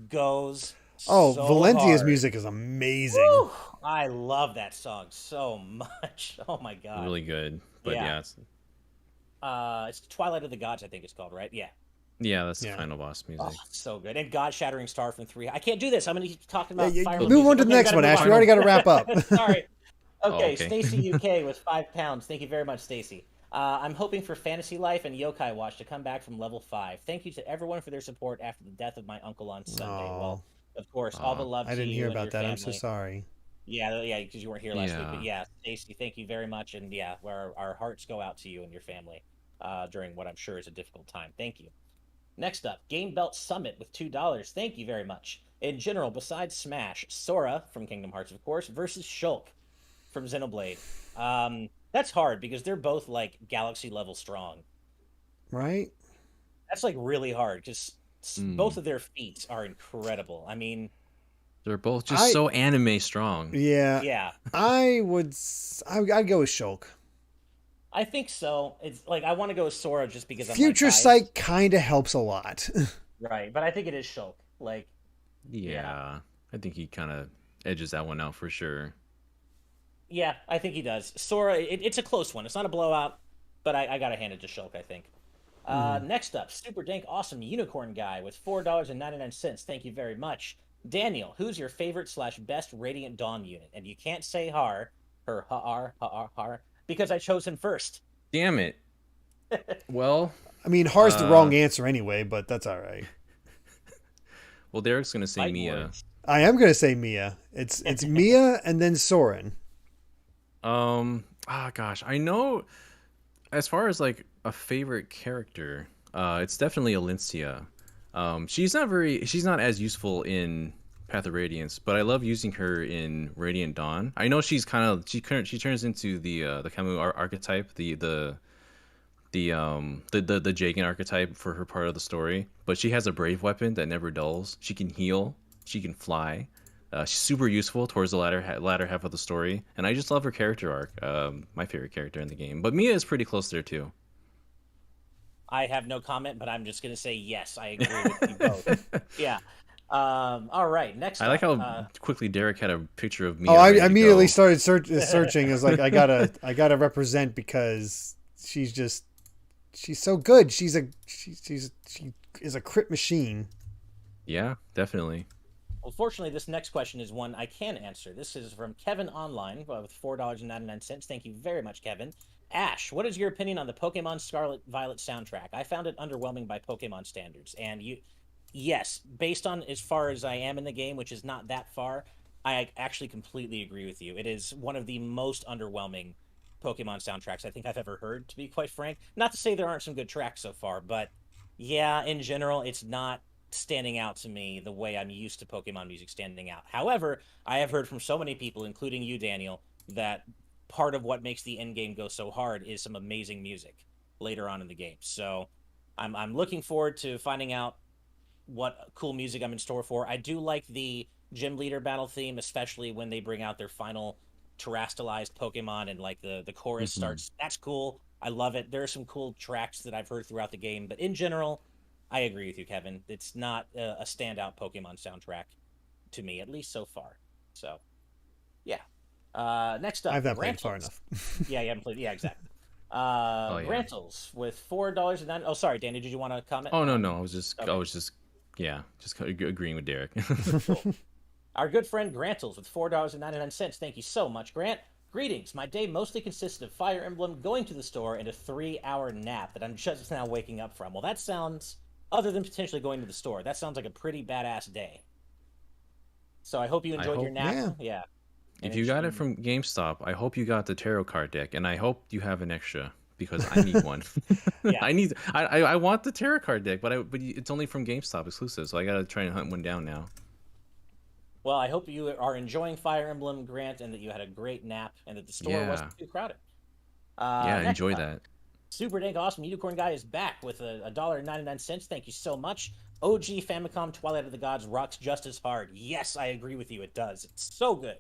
goes Oh, so Valentia's hard. music is amazing. Woo! I love that song so much. Oh my god. really good. But Yeah. yeah, It's Twilight of the Gods, I think it's called, right? Yeah. that's the Yeah. final boss music. Oh, so good. And God Shattering Star from 3. I can't do this. I'm going to keep talking about Yeah, Fire move Emblem on to music. the next Okay, one, we Ash. gotta We already move got to wrap up. on. Sorry. Okay, okay. Stacy UK with £5. Thank you very much, Stacy. I'm hoping for Fantasy Life and Yokai Watch to come back from level 5. Thank you to everyone for their support after the death of my uncle on Sunday. Aw. Well, of course, all the love I to didn't you hear and about your that. family. I'm so sorry. Yeah, because you weren't here last week. Yeah. But yeah, Stacy, thank you very much, and yeah, our hearts go out to you and your family during what I'm sure is a difficult time. Thank you. Next up, Game Belt Summit with $2. Thank you very much. In general, besides Smash, Sora from Kingdom Hearts, of course, versus Shulk from Xenoblade. That's hard because they're both like galaxy level strong. Right? That's like really hard because both of their feats are incredible. I mean, They're both just so anime strong. Yeah. yeah, I'd go with Shulk. I think so. It's like I want to go with Sora just because I'm Future like, Sight kind of helps a lot. right? But I think it is Shulk. Like, Yeah, I think he kind of edges that one out for sure. yeah, I think he does. Sora, it's a close one. It's not a blowout, but I gotta hand it to Shulk, I think. Next up, Super Dank Awesome Unicorn Guy with $4.99. Thank you very much. Daniel, who's your favorite / best Radiant Dawn unit? And you can't say har, because I chose him first. Damn it. Well, I mean, Har's the wrong answer anyway, but that's all right. Derrick's gonna say Fight Mia. words. I am going to say Mia. It's Mia and then Soren. Gosh, I know as far as like a favorite character, it's definitely Alencia. She's not as useful in Path of Radiance, but I love using her in Radiant Dawn. I know she turns into the Camus archetype, the Jagan archetype for her part of the story, but she has a brave weapon that never dulls. She can heal, she can fly. She's super useful towards the latter half of the story, and I just love her character arc. My favorite character in the game, but Mia is pretty close there too. I have no comment, but I'm just gonna say yes. I agree with you both. Yeah. All right. Next I like up, how quickly Derrick had a picture of Mia. Oh, I ready to immediately go. started searching. Is like I gotta represent because she's so good. She is a crit machine. Yeah, definitely. well, fortunately, this next question is one I can answer. This is from Kevin Online with $4.99. Thank you very much, Kevin. Ash, what is your opinion on the Pokemon Scarlet Violet soundtrack? I found it underwhelming by Pokemon standards. And yes, based on as far as I am in the game, which is not that far, I actually completely agree with you. It is one of the most underwhelming Pokemon soundtracks I think I've ever heard, to be quite frank. Not to say there aren't some good tracks so far, but yeah, in general, it's not standing out to me the way I'm used to Pokemon music standing out. However, I have heard from so many people, including you, Daniel, that part of what makes the end game go so hard is some amazing music later on in the game. So I'm looking forward to finding out what cool music I'm in store for. I do like the gym leader battle theme, especially when they bring out their final terrestrialized Pokemon and like the chorus Hmm. starts. That's cool. I love it. There are some cool tracks that I've heard throughout the game, but in general, I agree with you, Kevin. It's not a standout Pokemon soundtrack to me, at least so far. So, yeah. Next up, I've not played far Grantles. enough. Yeah, you haven't played. Yeah, exactly. Oh yeah. Grantles with $4.09. Oh, sorry, Danny. Did you want to comment Oh no on? no. I Okay, was just yeah, just agreeing with Derek. cool. Our good friend Grantles with $4.99. Thank you so much, Grant. Greetings. My day mostly consisted of Fire Emblem, going to the store, and a 3-hour nap that I'm just now waking up from. Well, that sounds, other than potentially going to the store, that sounds like a pretty badass day. So I hope you I enjoyed your hope nap. Yeah. Yeah. And if you got it from GameStop, I hope you got the tarot card deck, and I hope you have an extra because I need one. yeah. I want the tarot card deck, but it's only from GameStop exclusive, so I gotta try and hunt one down now. Well, I hope you are enjoying Fire Emblem, Grant, and that you had a great nap and that the store Yeah, wasn't too crowded. yeah, Next enjoy up, that. Super Dank Awesome Unicorn Guy is back with a $1.99. Thank you so much. OG Famicom Twilight of the Gods rocks just as hard. Yes, I agree with you. It does. It's so good.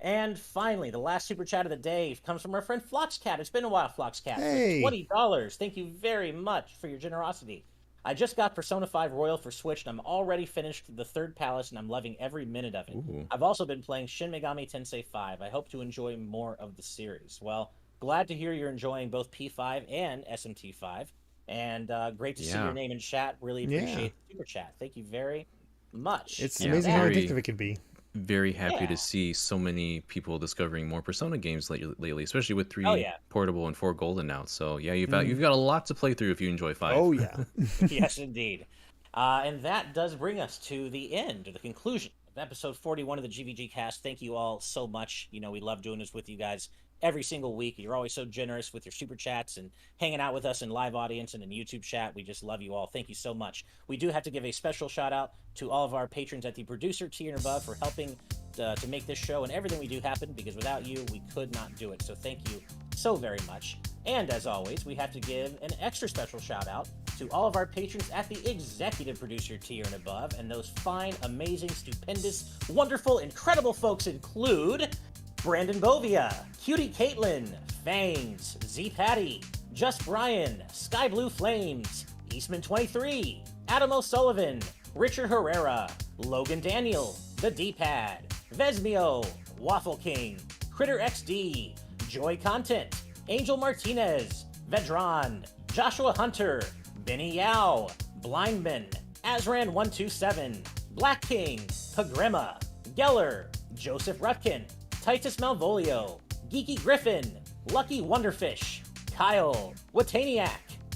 And finally, the last super chat of the day comes from our friend Floxcat. It's been a while, Floxcat, with Hey. $20. Thank you very much for your generosity. I just got Persona 5 Royal for Switch, and I'm already finished the third palace, and I'm loving every minute of it. Ooh, I've also been playing Shin Megami Tensei 5. I hope to enjoy more of the series. Well, glad to hear you're enjoying both P5 and SMT5, and great to see your yeah, name in chat. Really Yeah. appreciate the super chat. Thank you very much. It's And yeah. amazing how that, addictive it can be. Very happy yeah. to see so many people discovering more Persona games lately, especially with Oh, three yeah. portable and four golden out. So yeah, Mm. you've got a lot to play through if you enjoy five. Oh yeah. Yes, indeed. And that does bring us to the end, or the conclusion of episode 41 of the GVG cast. Thank you all so much. You know, we love doing this with you guys every single week. You're always so generous with your super chats and hanging out with us in live audience and in YouTube chat. We just love you all. Thank you so much. We do have to give a special shout out to all of our patrons at the producer tier and above for helping to make this show and everything we do happen, because without you, we could not do it. So thank you so very much. And as always, we have to give an extra special shout out to all of our patrons at the executive producer tier and above. And those fine, amazing, stupendous, wonderful, incredible folks include Brandon Bovia, Cutie Caitlin, Fangs, Z Patty, Just Brian, Sky Blue Flames, Eastman23, Adam O'Sullivan, Richard Herrera, Logan Daniel, The D-Pad, Vesmio, Waffle King, Critter XD, Joy Content, Angel Martinez, Vedran, Joshua Hunter, Benny Yao, Blindman, Azran127, Black King, Pagrima, Geller, Joseph Rutkin, Titus Malvolio, Geeky Griffin, Lucky Wonderfish, Kyle, Wataniac,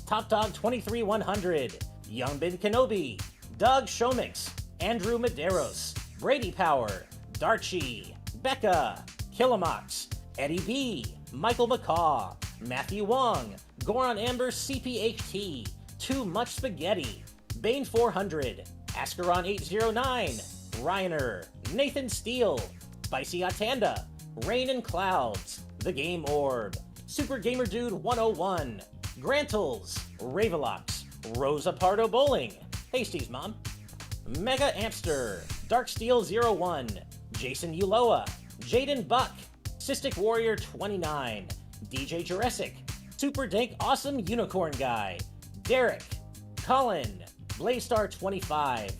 Top Dog 23100, Young Ben Kenobi, Doug Shomix, Andrew Medeiros, Brady Power, Darchi, Becca, Killamox, Eddie B, Michael McCaw, Matthew Wong, Goron Amber CPHT, Too Much Spaghetti, Bane 400, Ascaron 809, Reiner, Nathan Steele, Spicy Atanda, Rain and Clouds, The Game Orb, Super Gamer Dude 101, Grantles, Ravelox, Rosa Pardo Bowling, Hasty's Mom, Mega Ampster, Darksteel 01, Jason Uloa, Jaden Buck, Cystic Warrior 29, DJ Jurassic, Super Dank Awesome Unicorn Guy, Derrick, Colin, Blaystar 25,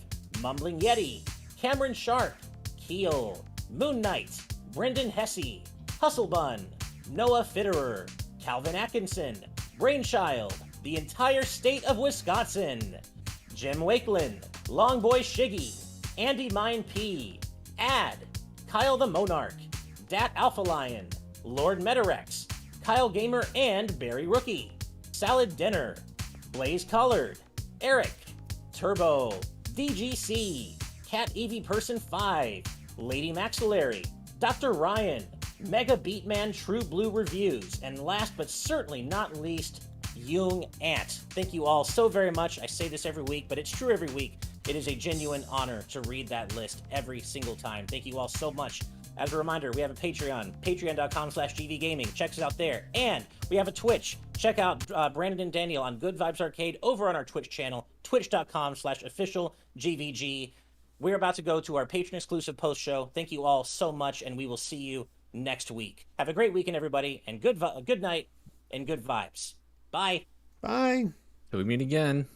Mumbling Yeti, Cameron Sharp, Keel, Moon Knight, Brendan Hesse, Hustlebun, Noah Fitterer, Calvin Atkinson, Brainchild, the entire state of Wisconsin, Jim Wakeland, Longboy Shiggy, Andy Mine P, Ad, Kyle the Monarch, Dat Alpha Lion, Lord Metarex, Kyle Gamer and Barry Rookie, Salad Dinner, Blaze Collard, Eric, Turbo, DGC, Cat Evie Person 5, Lady Maxillary, Dr. Ryan, Mega Beatman True Blue Reviews, and last but certainly not least, Jung Ant. Thank you all so very much. I say this every week, but it's true every week. It is a genuine honor to read that list every single time. Thank you all so much. As a reminder, we have a Patreon, patreon.com/gvgaming. Check us out there. And we have a Twitch. Check out Brandon and Daniel on Good Vibes Arcade over on our Twitch channel, twitch.com/officialgvg. We're about to go to our patron exclusive post show. Thank you all so much, and we will see you next week. Have a great weekend, everybody, and good night and good vibes. Bye. Bye. Till we meet again.